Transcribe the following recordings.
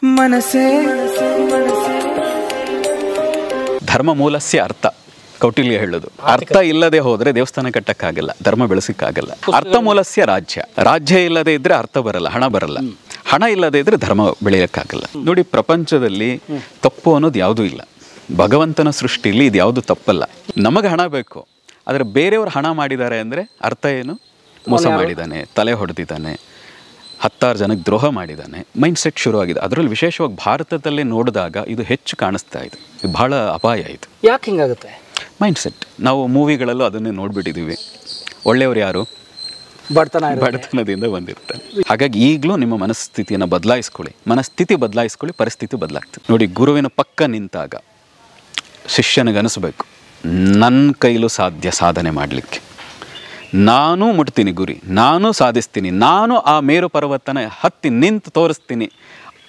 ಮನಸೇ ಧರ್ಮ ಮೂಲಸ್ಯ ಅರ್ಥ ಕೌಟಿಲ್ಯ ಹೇಳೋದು. ಅರ್ಥ ಇಲ್ಲದೆ ಹೋದ್ರೆ ದೇವಸ್ಥಾನ ಕಟ್ಟಕ್ಕಾಗಲ್ಲ, ಧರ್ಮ ಬೆಳೆಸಕ್ಕಾಗಲ್ಲ. ಅರ್ಥ ಮೂಲಸ್ಯ ರಾಜ್ಯ. ರಾಜ್ಯ ಇಲ್ಲದೆ ಇದ್ರೆ ಅರ್ಥ ಬರಲ್ಲ, ಹಣ ಬರಲ್ಲ. ಹಣ ಇಲ್ಲದೆ ಇದ್ರೆ ಧರ್ಮ ಬೆಳೆಯಕ್ಕಾಗಲ್ಲ. ನೋಡಿ, ಪ್ರಪಂಚದಲ್ಲಿ ತಪ್ಪು ಅನ್ನೋದು ಯಾವುದೂ ಇಲ್ಲ. ಭಗವಂತನ ಸೃಷ್ಟಿಯಲ್ಲಿ ಇದು ಯಾವುದು ತಪ್ಪಲ್ಲ. ನಮಗೆ ಹಣ ಬೇಕು, ಆದರೆ ಬೇರೆಯವರು ಹಣ ಮಾಡಿದ್ದಾರೆ ಅಂದರೆ ಅರ್ಥ ಏನು? ಮೋಸ ಮಾಡಿದ್ದಾನೆ, ತಲೆ ಹೊಡೆದಿದ್ದಾನೆ, 10 ಜನಕ್ಕೆ ದ್ರೋಹ ಮಾಡಿದ್ದಾನೆ. ಮೈಂಡ್ ಸೆಟ್ ಶುರುವಾಗಿದೆ. ಅದರಲ್ಲಿ ವಿಶೇಷವಾಗಿ ಭಾರತದಲ್ಲೇ ನೋಡಿದಾಗ ಇದು ಹೆಚ್ಚು ಕಾಣಿಸ್ತಾ ಇದೆ. ಇದು ಬಹಳ ಅಪಾಯ ಇದು. ಯಾಕೆ ಹಿಂಗಾಗುತ್ತೆ? Mind set. ನಾವು ಮೂವಿಗಳಲ್ಲೂ ಅದನ್ನೇ ನೋಡ್ಬಿಟ್ಟಿದ್ದೀವಿ. ಒಳ್ಳೆಯವರು ಯಾರು? ಬಡತನದಿಂದ ಬಂದಿರ್ತಾರೆ. ಹಾಗಾಗಿ ಈಗಲೂ ನಿಮ್ಮ ಮನಸ್ಥಿತಿಯನ್ನು ಬದಲಾಯಿಸ್ಕೊಳ್ಳಿ. ಮನಸ್ಥಿತಿ ಬದಲಾಯಿಸ್ಕೊಳ್ಳಿ, ಪರಿಸ್ಥಿತಿ ಬದಲಾಗ್ತದೆ. ನೋಡಿ, ಗುರುವಿನ ಪಕ್ಕ ನಿಂತಾಗ ಶಿಷ್ಯನಿಗನಿಸ್ಬೇಕು, ನನ್ನ ಕೈಲೂ ಸಾಧ್ಯ ಸಾಧನೆ ಮಾಡಲಿಕ್ಕೆ. ನಾನು ಮುಟ್ತೀನಿ ಗುರಿ, ನಾನು ಸಾಧಿಸ್ತೀನಿ, ನಾನು ಆ ಮೇರು ಪರ್ವತನ ಹತ್ತಿ ನಿಂತು ತೋರಿಸ್ತೀನಿ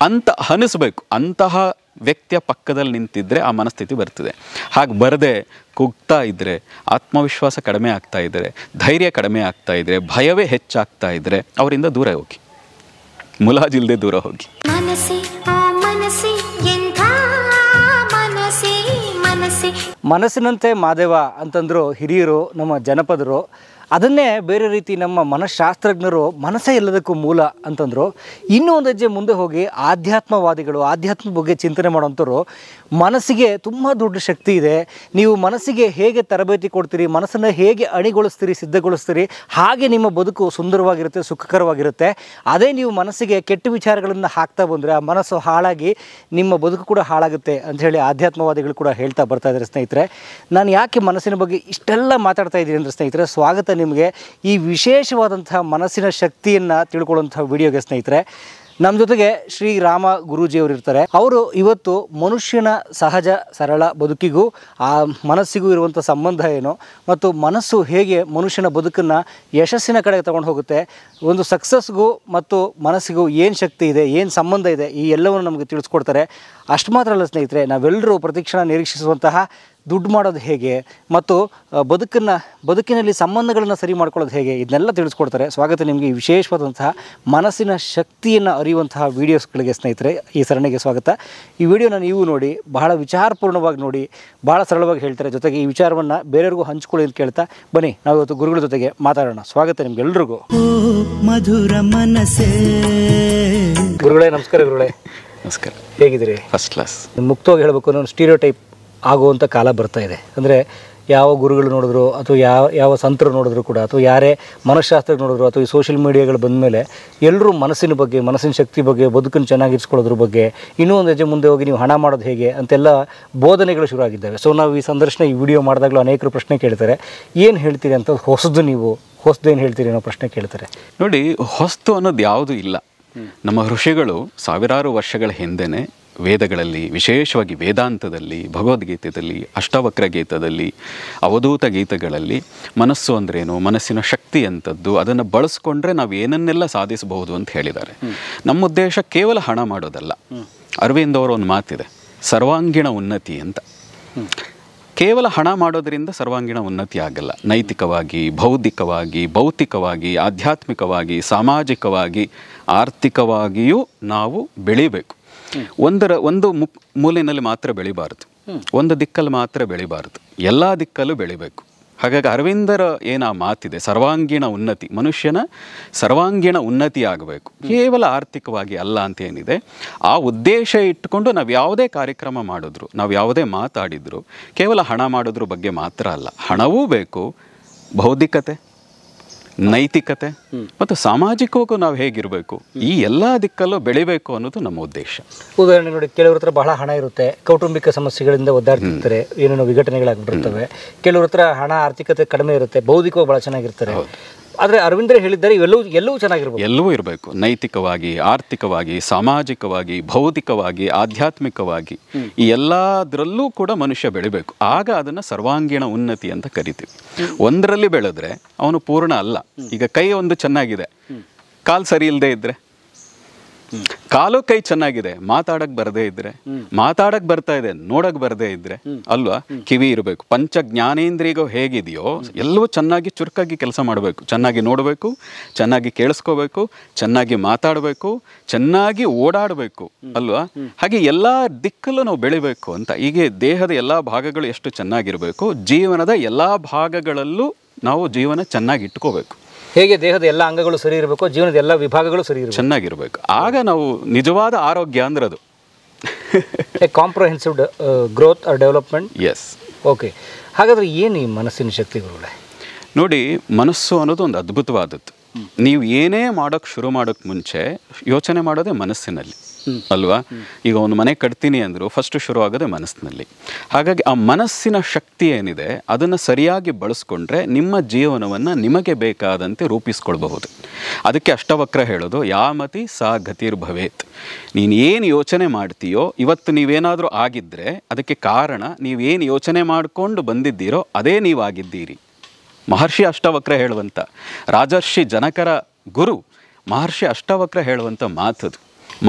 ಅಂತ ಅನಿಸ್ಬೇಕು. ಅಂತಹ ವ್ಯಕ್ತಿಯ ಪಕ್ಕದಲ್ಲಿ ನಿಂತಿದ್ದರೆ ಆ ಮನಸ್ಥಿತಿ ಬರ್ತದೆ. ಹಾಗೆ ಬರದೆ ಕುಗ್ತಾ ಇದ್ದರೆ, ಆತ್ಮವಿಶ್ವಾಸ ಕಡಿಮೆ ಆಗ್ತಾ ಇದ್ದರೆ, ಧೈರ್ಯ ಕಡಿಮೆ ಆಗ್ತಾ ಇದ್ದರೆ, ಭಯವೇ ಹೆಚ್ಚಾಗ್ತಾ ಇದ್ದರೆ ಅವರಿಂದ ದೂರ ಹೋಗಿ, ಮುಲಾಜಿಲ್ಲದೆ ದೂರ ಹೋಗಿ. ಮನಸ್ಸಿನಂತೆ ಮಾದೇವ ಅಂತಂದ್ರು ಹಿರಿಯರು, ನಮ್ಮ ಜನಪದರು. ಅದನ್ನೇ ಬೇರೆ ರೀತಿ ನಮ್ಮ ಮನಃಶಾಸ್ತ್ರಜ್ಞರು ಮನಸ್ಸೇ ಎಲ್ಲದಕ್ಕೂ ಮೂಲ ಅಂತಂದರು. ಇನ್ನೂ ಒಂದು ಹೆಜ್ಜೆ ಮುಂದೆ ಹೋಗಿ ಆಧ್ಯಾತ್ಮವಾದಿಗಳು, ಆಧ್ಯಾತ್ಮ ಬಗ್ಗೆ ಚಿಂತನೆ ಮಾಡೋಂಥವ್ರು, ಮನಸ್ಸಿಗೆ ತುಂಬ ದೊಡ್ಡ ಶಕ್ತಿ ಇದೆ, ನೀವು ಮನಸ್ಸಿಗೆ ಹೇಗೆ ತರಬೇತಿ ಕೊಡ್ತೀರಿ, ಮನಸ್ಸನ್ನು ಹೇಗೆ ಅಣಿಗೊಳಿಸ್ತೀರಿ, ಸಿದ್ಧಗೊಳಿಸ್ತೀರಿ, ಹಾಗೆ ನಿಮ್ಮ ಬದುಕು ಸುಂದರವಾಗಿರುತ್ತೆ, ಸುಖಕರವಾಗಿರುತ್ತೆ. ಅದೇ ನೀವು ಮನಸ್ಸಿಗೆ ಕೆಟ್ಟ ವಿಚಾರಗಳನ್ನು ಹಾಕ್ತಾ ಬಂದರೆ ಆ ಮನಸ್ಸು ಹಾಳಾಗಿ ನಿಮ್ಮ ಬದುಕು ಕೂಡ ಹಾಳಾಗುತ್ತೆ ಅಂಥೇಳಿ ಆಧ್ಯಾತ್ಮವಾದಿಗಳು ಕೂಡ ಹೇಳ್ತಾ ಬರ್ತಾ ಇದ್ದಾರೆ. ಸ್ನೇಹಿತರೆ, ನಾನು ಯಾಕೆ ಮನಸ್ಸಿನ ಬಗ್ಗೆ ಇಷ್ಟೆಲ್ಲ ಮಾತಾಡ್ತಾ ಇದ್ದೀನಿ ಅಂದರೆ ಸ್ನೇಹಿತರೆ, ಸ್ವಾಗತ ನಿಮಗೆ ಈ ವಿಶೇಷವಾದಂತಹ ಮನಸ್ಸಿನ ಶಕ್ತಿಯನ್ನು ತಿಳ್ಕೊಳ್ಳುವಂತಹ ವಿಡಿಯೋಗೆ. ಸ್ನೇಹಿತರೆ, ನಮ್ಮ ಜೊತೆಗೆ ಶ್ರೀರಾಮ ಗುರೂಜಿಯವರು ಇರ್ತಾರೆ. ಅವರು ಇವತ್ತು ಮನುಷ್ಯನ ಸಹಜ ಸರಳ ಬದುಕಿಗೂ ಆ ಮನಸ್ಸಿಗೂ ಇರುವಂಥ ಸಂಬಂಧ ಏನು, ಮತ್ತು ಮನಸ್ಸು ಹೇಗೆ ಮನುಷ್ಯನ ಬದುಕನ್ನು ಯಶಸ್ಸಿನ ಕಡೆಗೆ ತಗೊಂಡು ಹೋಗುತ್ತೆ, ಒಂದು ಸಕ್ಸಸ್ಗೂ ಮತ್ತು ಮನಸ್ಸಿಗೂ ಏನು ಶಕ್ತಿ ಇದೆ, ಏನು ಸಂಬಂಧ ಇದೆ, ಈ ಎಲ್ಲವನ್ನು ನಮಗೆ ತಿಳಿಸ್ಕೊಡ್ತಾರೆ. ಅಷ್ಟು ಮಾತ್ರ ಅಲ್ಲ ಸ್ನೇಹಿತರೆ, ನಾವೆಲ್ಲರೂ ಪ್ರತಿಕ್ಷಣ ನಿರೀಕ್ಷಿಸುವಂತಹ ದುಡ್ಡು ಮಾಡೋದು ಹೇಗೆ ಮತ್ತು ಬದುಕಿನಲ್ಲಿ ಸಂಬಂಧಗಳನ್ನು ಸರಿ ಮಾಡ್ಕೊಳ್ಳೋದು ಹೇಗೆ, ಇದನ್ನೆಲ್ಲ ತಿಳಿಸ್ಕೊಡ್ತಾರೆ. ಸ್ವಾಗತ ನಿಮಗೆ ಈ ವಿಶೇಷವಾದಂತಹ ಮನಸ್ಸಿನ ಶಕ್ತಿಯನ್ನು ಅರಿಯುವಂತಹ ವೀಡಿಯೋಸ್ಗಳಿಗೆ. ಸ್ನೇಹಿತರೆ, ಈ ಸರಣಿಗೆ ಸ್ವಾಗತ. ಈ ವಿಡಿಯೋನ ನೀವು ನೋಡಿ, ಬಹಳ ವಿಚಾರಪೂರ್ಣವಾಗಿ ನೋಡಿ, ಭಾಳ ಸರಳವಾಗಿ ಹೇಳ್ತಾರೆ. ಜೊತೆಗೆ ಈ ವಿಚಾರವನ್ನು ಬೇರೆಯವ್ರಿಗೂ ಹಂಚ್ಕೊಳ್ಳಿ ಅಂತ ಕೇಳ್ತಾ ಬನ್ನಿ, ನಾವು ಇವತ್ತು ಗುರುಗಳ ಜೊತೆಗೆ ಮಾತಾಡೋಣ. ಸ್ವಾಗತ ನಿಮ್ಗೆಲ್ರಿಗೂ. ಮಧುರ ಮನಸ್ಸೇ. ಗುರುಗಳೇ ನಮಸ್ಕಾರ. ಗುರುಗಳೇ ನಮಸ್ಕಾರ. ಹೇಗಿದ್ದೀರಿ? First class. ಮುಕ್ತವಾಗಿ ಹೇಳಬೇಕು ಅನ್ನೋ ಸ್ಟೀರಿಯೋ ಟೈಪ್ ಆಗುವಂಥ ಕಾಲ ಬರ್ತಾ ಇದೆ. ಅಂದರೆ ಯಾವ ಗುರುಗಳು ನೋಡಿದ್ರು ಅಥವಾ ಯಾವ ಸಂತರು ನೋಡಿದ್ರು ಕೂಡ, ಅಥವಾ ಯಾರೇ ಮನಃಶಾಸ್ತ್ರಕ್ಕೆ ನೋಡಿದ್ರು, ಅಥವಾ ಈ ಸೋಷಿಯಲ್ ಮೀಡಿಯಾಗಳು ಬಂದ ಮೇಲೆ ಎಲ್ಲರೂ ಮನಸ್ಸಿನ ಬಗ್ಗೆ, ಮನಸ್ಸಿನ ಶಕ್ತಿ ಬಗ್ಗೆ, ಬದುಕನ್ನು ಚೆನ್ನಾಗಿರಿಸ್ಕೊಳ್ಳೋದ್ರ ಬಗ್ಗೆ, ಇನ್ನೂ ಒಂದು ಹೆಜ್ಜೆ ಮುಂದೆ ಹೋಗಿ ನೀವು ಹಣ ಮಾಡೋದು ಹೇಗೆ ಅಂತೆಲ್ಲ ಬೋಧನೆಗಳು ಶುರು ಆಗಿದ್ದಾವೆ. ಸೊ ನಾವು ಈ ಸಂದರ್ಶನ, ಈ ವಿಡಿಯೋ ಮಾಡಿದಾಗಲೂ ಅನೇಕರು ಪ್ರಶ್ನೆ ಕೇಳ್ತಾರೆ, ಏನು ಹೇಳ್ತೀರಿ ಅಂತ. ಹೊಸದೇನು ಹೇಳ್ತೀರಿ ಅನ್ನೋ ಪ್ರಶ್ನೆ ಕೇಳ್ತಾರೆ. ನೋಡಿ, ಹೊಸ್ತು ಅನ್ನೋದು ಯಾವುದೂ ಇಲ್ಲ. ನಮ್ಮ ಋಷಿಗಳು ಸಾವಿರಾರು ವರ್ಷಗಳ ಹಿಂದೆನೇ ವೇದಗಳಲ್ಲಿ, ವಿಶೇಷವಾಗಿ ವೇದಾಂತದಲ್ಲಿ, ಭಗವದ್ಗೀತೆಯಲ್ಲಿ, ಅಷ್ಟಾವಕ್ರ ಗೀತದಲ್ಲಿ, ಅವಧೂತ ಗೀತೆಗಳಲ್ಲಿ ಮನಸ್ಸು ಅಂದ್ರೇನು, ಮನಸ್ಸಿನ ಶಕ್ತಿ ಅಂಥದ್ದು, ಅದನ್ನು ಬಳಸ್ಕೊಂಡ್ರೆ ನಾವು ಏನನ್ನೆಲ್ಲ ಸಾಧಿಸಬಹುದು ಅಂತ ಹೇಳಿದ್ದಾರೆ. ನಮ್ಮ ಉದ್ದೇಶ ಕೇವಲ ಹಣ ಮಾಡೋದಲ್ಲ. ಅರವಿಂದ್ ಅವರ ಒಂದು ಮಾತಿದೆ, ಸರ್ವಾಂಗೀಣ ಉನ್ನತಿ ಅಂತ. ಕೇವಲ ಹಣ ಮಾಡೋದರಿಂದ ಸರ್ವಾಂಗೀಣ ಉನ್ನತಿ ಆಗಲ್ಲ. ನೈತಿಕವಾಗಿ, ಬೌದ್ಧಿಕವಾಗಿ, ಭೌತಿಕವಾಗಿ, ಆಧ್ಯಾತ್ಮಿಕವಾಗಿ, ಸಾಮಾಜಿಕವಾಗಿ, ಆರ್ಥಿಕವಾಗಿಯೂ ನಾವು ಬೆಳಿಬೇಕು. ಒಂದು ಮೂಲೆಯಲ್ಲಿ ಮಾತ್ರ ಬೆಳಿಬಾರ್ದು, ಒಂದು ದಿಕ್ಕಲ್ಲಿ ಮಾತ್ರ ಬೆಳಿಬಾರ್ದು, ಎಲ್ಲ ದಿಕ್ಕಲ್ಲೂ ಬೆಳಿಬೇಕು. ಹಾಗಾಗಿ ಅರವಿಂದರ ಏನಾ ಮಾತಿದೆ, ಸರ್ವಾಂಗೀಣ ಉನ್ನತಿ, ಮನುಷ್ಯನ ಸರ್ವಾಂಗೀಣ ಉನ್ನತಿ ಆಗಬೇಕು, ಕೇವಲ ಆರ್ಥಿಕವಾಗಿ ಅಲ್ಲ ಅಂತ ಏನಿದೆ. ಆ ಉದ್ದೇಶ ಇಟ್ಟುಕೊಂಡು ನಾವು ಯಾವುದೇ ಕಾರ್ಯಕ್ರಮ ಮಾಡಿದ್ರು, ನಾವು ಯಾವುದೇ ಮಾತಾಡಿದ್ರು, ಕೇವಲ ಹಣ ಮಾಡೋದ್ರ ಬಗ್ಗೆ ಮಾತ್ರ ಅಲ್ಲ. ಹಣವೂ ಬೇಕು, ಬೌದ್ಧಿಕತೆ, ನೈತಿಕತೆ ಮತ್ತು ಸಾಮಾಜಿಕವಾಗೂ ನಾವು ಹೇಗಿರಬೇಕು, ಈ ಎಲ್ಲ ದಿಕ್ಕಲ್ಲೂ ಬೆಳಿಬೇಕು ಅನ್ನೋದು ನಮ್ಮ ಉದ್ದೇಶ. ಉದಾಹರಣೆ ನೋಡಿ, ಕೆಲವ್ರ ಹತ್ರ ಬಹಳ ಹಣ ಇರುತ್ತೆ, ಕೌಟುಂಬಿಕ ಸಮಸ್ಯೆಗಳಿಂದ ಒದ್ದಾಡ್ತಿರ್ತಾರೆ, ಏನೇನೋ ವಿಘಟನೆಗಳಾಗ್ಬಿಡ್ತವೆ. ಕೆಲವ್ರ ಹತ್ರ ಹಣ, ಆರ್ಥಿಕತೆ ಕಡಿಮೆ ಇರುತ್ತೆ, ಬೌದ್ಧಿಕವಾಗಿ ಬಹಳ ಚೆನ್ನಾಗಿರ್ತಾರೆ. ಆದರೆ ಅರವಿಂದ್ರ ಹೇಳಿದ್ದಾರೆ ಎಲ್ಲವೂ ಚೆನ್ನಾಗಿರ್ಬೇಕು, ಎಲ್ಲವೂ ಇರಬೇಕು. ನೈತಿಕವಾಗಿ, ಆರ್ಥಿಕವಾಗಿ, ಸಾಮಾಜಿಕವಾಗಿ, ಭೌತಿಕವಾಗಿ, ಆಧ್ಯಾತ್ಮಿಕವಾಗಿ, ಈ ಎಲ್ಲದರಲ್ಲೂ ಕೂಡ ಮನುಷ್ಯ ಬೆಳಿಬೇಕು. ಆಗ ಅದನ್ನು ಸರ್ವಾಂಗೀಣ ಉನ್ನತಿ ಅಂತ ಕರಿತೀವಿ. ಒಂದರಲ್ಲಿ ಬೆಳೆದ್ರೆ ಅವನು ಪೂರ್ಣ ಅಲ್ಲ. ಈಗ ಕೈ ಒಂದು ಚೆನ್ನಾಗಿದೆ, ಕಾಲು ಸರಿ ಇಲ್ಲದೆ ಇದ್ದರೆ ಕಾಲು ಕೈ ಚೆನ್ನಾಗಿದೆ, ಮಾತಾಡಕ್ ಬರದೇ ಇದ್ರೆ, ಮಾತಾಡಕ್ ಬರ್ತಾ ಇದೆ ನೋಡಕ್ ಬರದೇ ಇದ್ರೆ ಅಲ್ವಾ, ಕಿವಿ ಇರಬೇಕು. ಪಂಚ ಜ್ಞಾನೇಂದ್ರಿಯಗಳು ಹೇಗಿದೆಯೋ ಎಲ್ಲವೂ ಚೆನ್ನಾಗಿ ಚುರುಕಾಗಿ ಕೆಲಸ ಮಾಡಬೇಕು. ಚೆನ್ನಾಗಿ ನೋಡಬೇಕು, ಚೆನ್ನಾಗಿ ಕೇಳಿಸ್ಕೋಬೇಕು, ಚೆನ್ನಾಗಿ ಮಾತಾಡಬೇಕು, ಚೆನ್ನಾಗಿ ಓಡಾಡಬೇಕು ಅಲ್ವಾ. ಹಾಗೆ ಎಲ್ಲ ದಿಕ್ಕಲ್ಲೂ ನಾವು ಬೆಳಿಬೇಕು ಅಂತ. ಹೀಗೆ ದೇಹದ ಎಲ್ಲ ಭಾಗಗಳು ಎಷ್ಟು ಚೆನ್ನಾಗಿರಬೇಕು, ಜೀವನದ ಎಲ್ಲ ಭಾಗಗಳಲ್ಲೂ ನಾವು ಜೀವನ ಚೆನ್ನಾಗಿ ಇಟ್ಕೋಬೇಕು. ಹೇಗೆ ದೇಹದ ಎಲ್ಲ ಅಂಗಗಳು ಸರಿ ಇರಬೇಕು, ಜೀವನದ ಎಲ್ಲ ವಿಭಾಗಗಳು ಸರಿ ಇರಬೇಕು, ಚೆನ್ನಾಗಿರ್ಬೇಕು. ಆಗ ನಾವು ನಿಜವಾದ ಆರೋಗ್ಯ ಅಂದ್ರೆ ಅದು comprehensive growth or development. Yes. Okay, ಹಾಗಾದ್ರೆ ಏನು ಈ ಮನಸ್ಸಿನ ಶಕ್ತಿಗಳು? ನೋಡಿ, ಮನಸ್ಸು ಅನ್ನೋದು ಒಂದು ಅದ್ಭುತವಾದದ್ದು. ನೀವು ಏನೇ ಮಾಡೋಕ್ಕೆ ಶುರು ಮಾಡೋಕ್ಕೆ ಮುಂಚೆ ಯೋಚನೆ ಮಾಡೋದೇ ಮನಸ್ಸಿನಲ್ಲಿ ಅಲ್ವಾ. ಈಗ ಒಂದು ಮನೆ ಕಟ್ತೀನಿ ಅಂದರು ಫಸ್ಟ್ ಶುರು ಆಗೋದೇ ಮನಸ್ಸಿನಲ್ಲಿ. ಹಾಗಾಗಿ ಆ ಮನಸ್ಸಿನ ಶಕ್ತಿ ಏನಿದೆ ಅದನ್ನು ಸರಿಯಾಗಿ ಬಳಸ್ಕೊಂಡ್ರೆ ನಿಮ್ಮ ಜೀವನವನ್ನು ನಿಮಗೆ ಬೇಕಾದಂತೆ ರೂಪಿಸ್ಕೊಳ್ಬಹುದು. ಅದಕ್ಕೆ ಅಷ್ಟವಕ್ರ ಹೇಳೋದು ಯಾಮತಿ ಸಾ ಗತಿರ್ಭವೇತ್. ನೀನು ಏನು ಯೋಚನೆ ಮಾಡ್ತೀಯೋ, ಇವತ್ತು ನೀವೇನಾದರೂ ಆಗಿದ್ದರೆ ಅದಕ್ಕೆ ಕಾರಣ ನೀವೇನು ಯೋಚನೆ ಮಾಡಿಕೊಂಡು ಬಂದಿದ್ದೀರೋ ಅದೇ ನೀವಾಗಿದ್ದೀರಿ. ಮಹರ್ಷಿ ಅಷ್ಟವಕ್ರ ಹೇಳುವಂಥ, ರಾಜರ್ಷಿ ಜನಕರ ಗುರು ಮಹರ್ಷಿ ಅಷ್ಟವಕ್ರ ಹೇಳುವಂಥ ಮಾತದು.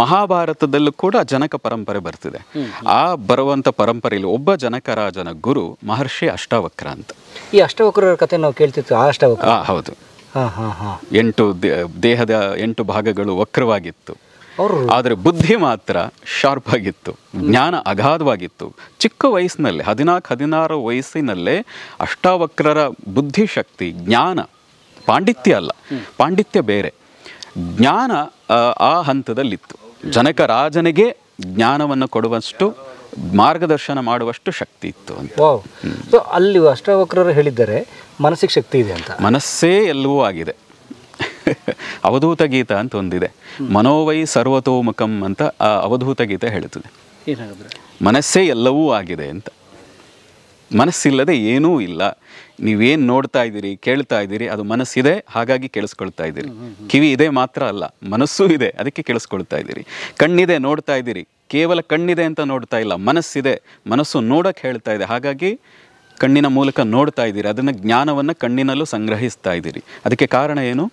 ಮಹಾಭಾರತದಲ್ಲೂ ಕೂಡ ಜನಕ ಪರಂಪರೆ ಬರ್ತಿದೆ. ಆ ಬರುವಂಥ ಪರಂಪರೆಯಲ್ಲಿ ಒಬ್ಬ ಜನಕರಾಜನ ಗುರು ಮಹರ್ಷಿ ಅಷ್ಟವಕ್ರ ಅಂತ. ಈ ಅಷ್ಟವಕ್ರರ ಕಥೆ ನಾವು ಕೇಳ್ತಿತ್ತು. ಆ ಅಷ್ಟವಕ್ರ ಹೌದು. 8 ದೇಹದ 8 ಭಾಗಗಳು ವಕ್ರವಾಗಿತ್ತು, ಆದರೆ ಬುದ್ಧಿ ಮಾತ್ರ ಶಾರ್ಪ್ ಆಗಿತ್ತು, ಜ್ಞಾನ ಅಗಾಧವಾಗಿತ್ತು. ಚಿಕ್ಕ ವಯಸ್ಸಿನಲ್ಲೇ 14-16 ವಯಸ್ಸಿನಲ್ಲೇ ಅಷ್ಟಾವಕ್ರರ ಬುದ್ಧಿಶಕ್ತಿ, ಜ್ಞಾನ, ಪಾಂಡಿತ್ಯ ಅಲ್ಲ, ಪಾಂಡಿತ್ಯ ಬೇರೆ, ಜ್ಞಾನ ಆ ಹಂತದಲ್ಲಿತ್ತು. ಜನಕ ರಾಜನಿಗೆ ಜ್ಞಾನವನ್ನು ಕೊಡುವಷ್ಟು, ಮಾರ್ಗದರ್ಶನ ಮಾಡುವಷ್ಟು ಶಕ್ತಿ ಇತ್ತು ಅಂತ. ಸೊ ಅಲ್ಲಿ ಅಷ್ಟಾವಕ್ರರು ಹೇಳಿದ್ದಾರೆ ಮನಸ್ಸಿಗೆ ಶಕ್ತಿ ಇದೆ ಅಂತ. ಮನಸ್ಸೇ ಎಲ್ಲವೂ ಆಗಿದೆ. ಅವಧೂತ ಗೀತ ಅಂತ ಒಂದಿದೆ, ಮನೋವೈ ಸರ್ವತೋಮುಖಂ ಅಂತ ಆ ಅವಧೂತ ಗೀತೆ ಹೇಳುತ್ತದೆ. ಮನಸ್ಸೇ ಎಲ್ಲವೂ ಆಗಿದೆ ಅಂತ. ಮನಸ್ಸಿಲ್ಲದೆ ಏನೂ ಇಲ್ಲ. ನೀವೇನು ನೋಡ್ತಾ ಇದ್ದೀರಿ, ಕೇಳ್ತಾ ಇದ್ದೀರಿ, ಅದು ಮನಸ್ಸಿದೆ, ಹಾಗಾಗಿ ಕೇಳಿಸ್ಕೊಳ್ತಾ ಇದ್ದೀರಿ. ಕಿವಿ ಇದೆ ಮಾತ್ರ ಅಲ್ಲ, ಮನಸ್ಸೂ ಇದೆ, ಅದಕ್ಕೆ ಕೇಳಿಸ್ಕೊಳ್ತಾ ಇದ್ದೀರಿ. ಕಣ್ಣಿದೆ, ನೋಡ್ತಾ ಇದ್ದೀರಿ, ಕೇವಲ ಕಣ್ಣಿದೆ ಅಂತ ನೋಡ್ತಾ ಇಲ್ಲ, ಮನಸ್ಸಿದೆ, ಮನಸ್ಸು ನೋಡಕ್ಕೆ ಹೇಳ್ತಾ ಇದೆ, ಹಾಗಾಗಿ ಕಣ್ಣಿನ ಮೂಲಕ ನೋಡ್ತಾ ಇದ್ದೀರಿ. ಅದನ್ನು ಜ್ಞಾನವನ್ನು ಕಣ್ಣಿನಲ್ಲೂ ಸಂಗ್ರಹಿಸ್ತಾ ಇದ್ದೀರಿ. ಅದಕ್ಕೆ ಕಾರಣ ಏನು?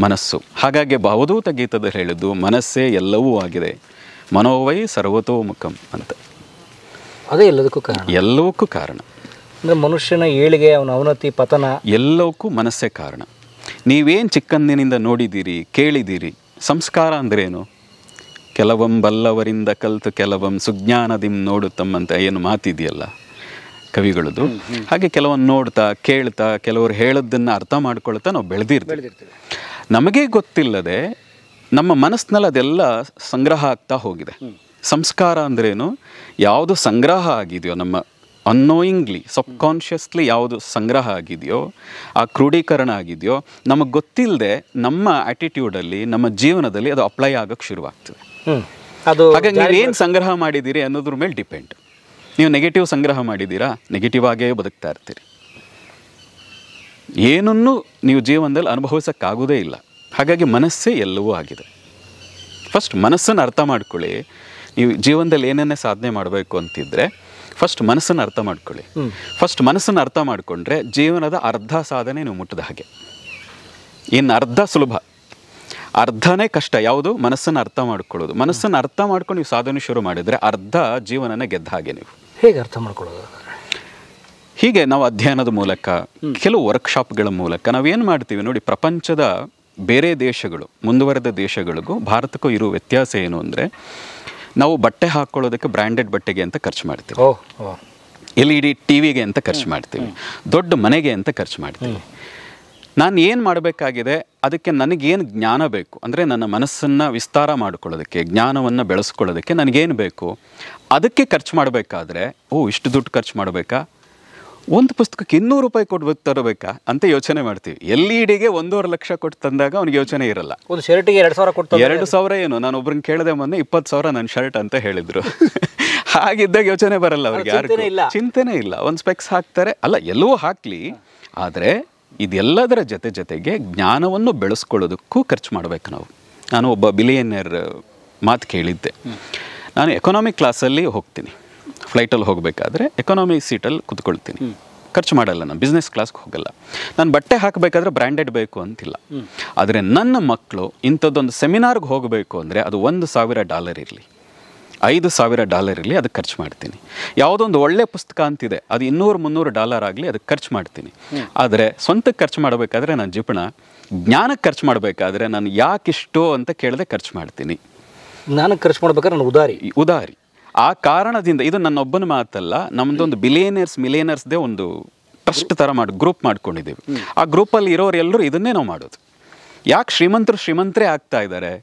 ಮನಸ್ಸು. ಹಾಗಾಗಿ ಅವಧೂತ ಗೀತದಲ್ಲಿ ಹೇಳಿದ್ದು ಮನಸ್ಸೇ ಎಲ್ಲವೂ ಆಗಿದೆ, ಮನೋವೈ ಸರ್ವತೋಮುಖಂ ಅಂತ. ಅದೇ ಎಲ್ಲದಕ್ಕೂ ಕಾರಣ. ಎಲ್ಲವಕ್ಕೂ ಕಾರಣ ಅಂದರೆ ಮನುಷ್ಯನ ಏಳಿಗೆ, ಅವನ ಅವನತಿ, ಪತನ ಎಲ್ಲವಕ್ಕೂ ಮನಸ್ಸೇ ಕಾರಣ. ನೀವೇನು ಚಿಕ್ಕಂದಿನಿಂದ ನೋಡಿದ್ದೀರಿ, ಕೇಳಿದ್ದೀರಿ. ಸಂಸ್ಕಾರ ಅಂದ್ರೇನು? ಕೆಲವೊಂಬಲ್ಲವರಿಂದ ಕಲ್ತು ಕೆಲವೊಂ ಸುಜ್ಞಾನದಿಂ ನೋಡುತ್ತಮ್ಮಂತ ಏನು ಮಾತಿದೆಯಲ್ಲ ಕವಿಗಳದು. ಹಾಗೆ ಕೆಲವೊಂದು ನೋಡ್ತಾ ಕೇಳ್ತಾ ಕೆಲವರು ಹೇಳೋದನ್ನು ಅರ್ಥ ಮಾಡ್ಕೊಳ್ತಾ ನಾವು ಬೆಳೆದಿರ್ತೀವಿ. ನಮಗೆ ಗೊತ್ತಿಲ್ಲದೆ ನಮ್ಮ ಮನಸ್ಸಿನಲ್ಲಿ ಅದೆಲ್ಲ ಸಂಗ್ರಹ ಆಗ್ತಾ ಹೋಗಿದೆ. ಸಂಸ್ಕಾರ ಅಂದ್ರೇನು? ಯಾವುದು ಸಂಗ್ರಹ ಆಗಿದೆಯೋ ನಮ್ಮ ಅನ್ನೋಯಿಂಗ್ಲಿ, ಸಬ್ಕಾನ್ಷಿಯಸ್ಲಿ ಯಾವುದು ಸಂಗ್ರಹ ಆಗಿದೆಯೋ, ಆ ಕ್ರೋಢೀಕರಣ ಆಗಿದೆಯೋ, ನಮಗೆ ಗೊತ್ತಿಲ್ಲದೆ ನಮ್ಮ ಆ್ಯಟಿಟ್ಯೂಡಲ್ಲಿ, ನಮ್ಮ ಜೀವನದಲ್ಲಿ ಅದು ಅಪ್ಲೈ ಆಗೋಕ್ಕೆ ಶುರುವಾಗ್ತದೆ. ಹಾಗಾಗಿ ನೀವೇನು ಸಂಗ್ರಹ ಮಾಡಿದ್ದೀರಿ ಅನ್ನೋದ್ರ ಮೇಲೆ ಡಿಪೆಂಡ್. ನೀವು ನೆಗೆಟಿವ್ ಸಂಗ್ರಹ ಮಾಡಿದ್ದೀರಾ, ನೆಗೆಟಿವ್ ಆಗೇ ಬದುಕ್ತಾ ಇರ್ತೀರಿ. ಏನನ್ನೂ ನೀವು ಜೀವನದಲ್ಲಿ ಅನುಭವಿಸೋಕ್ಕಾಗೋದೇ ಇಲ್ಲ. ಹಾಗಾಗಿ ಮನಸ್ಸೇ ಎಲ್ಲವೂ ಆಗಿದೆ. ಫಸ್ಟ್ ಮನಸ್ಸನ್ನು ಅರ್ಥ ಮಾಡ್ಕೊಳ್ಳಿ. ನೀವು ಜೀವನದಲ್ಲಿ ಏನನ್ನೇ ಸಾಧನೆ ಮಾಡಬೇಕು ಅಂತಿದ್ರೆ ಫಸ್ಟ್ ಮನಸ್ಸನ್ನು ಅರ್ಥ ಮಾಡ್ಕೊಳ್ಳಿ. ಫಸ್ಟ್ ಮನಸ್ಸನ್ನು ಅರ್ಥ ಮಾಡಿಕೊಂಡ್ರೆ ಜೀವನದ ಅರ್ಧ ಸಾಧನೆ ನೀವು ಮುಟ್ಟಿದ ಹಾಗೆ. ಇನ್ನು ಅರ್ಧ ಸುಲಭ, ಅರ್ಧನೇ ಕಷ್ಟ. ಯಾವುದು? ಮನಸ್ಸನ್ನು ಅರ್ಥ ಮಾಡ್ಕೊಳ್ಳೋದು. ಮನಸ್ಸನ್ನು ಅರ್ಥ ಮಾಡ್ಕೊಂಡು ನೀವು ಸಾಧನೆ ಶುರು ಮಾಡಿದರೆ ಅರ್ಧ ಜೀವನನ ಗೆದ್ದ ಹಾಗೆ. ನೀವು ಹೇಗೆ ಅರ್ಥ ಮಾಡ್ಕೊಳ್ಳೋದು? ಹೀಗೆ ನಾವು ಅಧ್ಯಯನದ ಮೂಲಕ, ಕೆಲವು ವರ್ಕ್ಶಾಪ್ಗಳ ಮೂಲಕ ನಾವೇನು ಮಾಡ್ತೀವಿ ನೋಡಿ. ಪ್ರಪಂಚದ ಬೇರೆ ದೇಶಗಳು, ಮುಂದುವರೆದ ದೇಶಗಳಿಗೂ ಭಾರತಕ್ಕೂ ಇರೋ ವ್ಯತ್ಯಾಸ ಏನು ಅಂದರೆ, ನಾವು ಬಟ್ಟೆ ಹಾಕ್ಕೊಳ್ಳೋದಕ್ಕೆ ಬ್ರ್ಯಾಂಡೆಡ್ ಬಟ್ಟೆಗೆ ಅಂತ ಖರ್ಚು ಮಾಡ್ತೀವಿ, LED ಟಿವಿಗೆ ಅಂತ ಖರ್ಚು ಮಾಡ್ತೀವಿ, ದೊಡ್ಡ ಮನೆಗೆ ಅಂತ ಖರ್ಚು ಮಾಡ್ತೀವಿ. ನಾನು ಏನು ಮಾಡಬೇಕಾಗಿದೆ, ಅದಕ್ಕೆ ನನಗೇನು ಜ್ಞಾನ ಬೇಕು ಅಂದರೆ, ನನ್ನ ಮನಸ್ಸನ್ನು ವಿಸ್ತಾರ ಮಾಡ್ಕೊಳ್ಳೋದಕ್ಕೆ, ಜ್ಞಾನವನ್ನು ಬೆಳೆಸ್ಕೊಳ್ಳೋದಕ್ಕೆ ನನಗೇನು ಬೇಕು ಅದಕ್ಕೆ ಖರ್ಚು ಮಾಡಬೇಕಾದ್ರೆ, ಇಷ್ಟು ದುಡ್ಡು ಖರ್ಚು ಮಾಡಬೇಕಾ, ಒಂದು ಪುಸ್ತಕಕ್ಕೆ 200 ರೂಪಾಯಿ ಕೊಟ್ಟು ತರಬೇಕಾ ಅಂತ ಯೋಚನೆ ಮಾಡ್ತೀವಿ. LED-ಗೆ 1.5 ಲಕ್ಷ ಕೊಟ್ಟು ತಂದಾಗ ಅವ್ನಿಗೆ ಯೋಚನೆ ಇರಲ್ಲ. ಒಂದು ಶರ್ಟಿಗೆ 2,000 ಕೊಟ್ಟು 2,000 ಏನು? ನಾನು ಒಬ್ರನ್ನ ಕೇಳಿದೆ ಮೊನ್ನೆ, 20,000 ನನ್ನ ಶರ್ಟ್ ಅಂತ ಹೇಳಿದ್ರು. ಹಾಗಿದ್ದಾಗ ಯೋಚನೆ ಬರಲ್ಲ ಅವ್ರಿಗೆ, ಯಾರಿಗೂ ಚಿಂತೆನೇ ಇಲ್ಲ. ಒಂದು ಸ್ಪೆಕ್ಸ್ ಹಾಕ್ತಾರೆ, ಅಲ್ಲ ಎಲ್ಲವೂ ಹಾಕ್ಲಿ, ಆದರೆ ಇದೆಲ್ಲದರ ಜೊತೆಗೆ ಜ್ಞಾನವನ್ನು ಬೆಳೆಸ್ಕೊಳ್ಳೋದಕ್ಕೂ ಖರ್ಚು ಮಾಡಬೇಕು ನಾವು. ನಾನು ಒಬ್ಬ ಬಿಲಿಯನಿಯರ್ ಮಾತು ಕೇಳಿದ್ದೆ. ನಾನು ಎಕನಾಮಿಕ್ ಕ್ಲಾಸಲ್ಲಿ ಹೋಗ್ತೀನಿ, ಫ್ಲೈಟಲ್ಲಿ ಹೋಗಬೇಕಾದ್ರೆ ಎಕನಾಮಿಕ್ ಸೀಟಲ್ಲಿ ಕುತ್ಕೊಳ್ತೀನಿ. ಖರ್ಚು ಮಾಡಲ್ಲ, ನಾನು ಬಿಸ್ನೆಸ್ ಕ್ಲಾಸ್ಗೆ ಹೋಗಲ್ಲ. ನಾನು ಬಟ್ಟೆ ಹಾಕಬೇಕಾದ್ರೆ ಬ್ರ್ಯಾಂಡೆಡ್ ಬೇಕು ಅಂತಿಲ್ಲ. ಆದರೆ ನನ್ನ ಮಕ್ಕಳು ಇಂಥದ್ದೊಂದು ಸೆಮಿನಾರ್ಗೆ ಹೋಗಬೇಕು ಅಂದರೆ ಅದು $1,000 ಇರಲಿ, $5,000 ಇರಲಿ, ಅದಕ್ಕೆ ಖರ್ಚು ಮಾಡ್ತೀನಿ. ಯಾವುದೊಂದು ಒಳ್ಳೆ ಪುಸ್ತಕ ಅಂತಿದೆ, ಅದು $200-300 ಆಗಲಿ, ಅದಕ್ಕೆ ಖರ್ಚು ಮಾಡ್ತೀನಿ. ಆದರೆ ಸ್ವಂತಕ್ಕೆ ಖರ್ಚು ಮಾಡಬೇಕಾದ್ರೆ ನಾನು ಜಿಪಣ, ಜ್ಞಾನಕ್ಕೆ ಖರ್ಚು ಮಾಡಬೇಕಾದ್ರೆ ನಾನು ಯಾಕಿಷ್ಟು ಅಂತ ಕೇಳದೆ ಖರ್ಚು ಮಾಡ್ತೀನಿ. ಜ್ಞಾನಕ್ಕೆ ಖರ್ಚು ಮಾಡ್ಬೇಕಾದ್ರೆ ನಾನು ಉದಾರಿ. ಆ ಕಾರಣದಿಂದ ಇದು ನನ್ನೊಬ್ಬನ ಮಾತಲ್ಲ, ನಮ್ಮದೊಂದು ಮಿಲಿಯನರ್ಸ್ದೇ ಒಂದು ಟ್ರಸ್ಟ್ ಥರ ಗ್ರೂಪ್ ಮಾಡ್ಕೊಂಡಿದ್ದೀವಿ. ಆ ಗ್ರೂಪಲ್ಲಿ ಇರೋರೆಲ್ಲರೂ ಇದನ್ನೇ ನಾವು ಮಾಡೋದು. ಯಾಕೆ ಶ್ರೀಮಂತರೇ ಆಗ್ತಾ ಇದ್ದಾರೆ?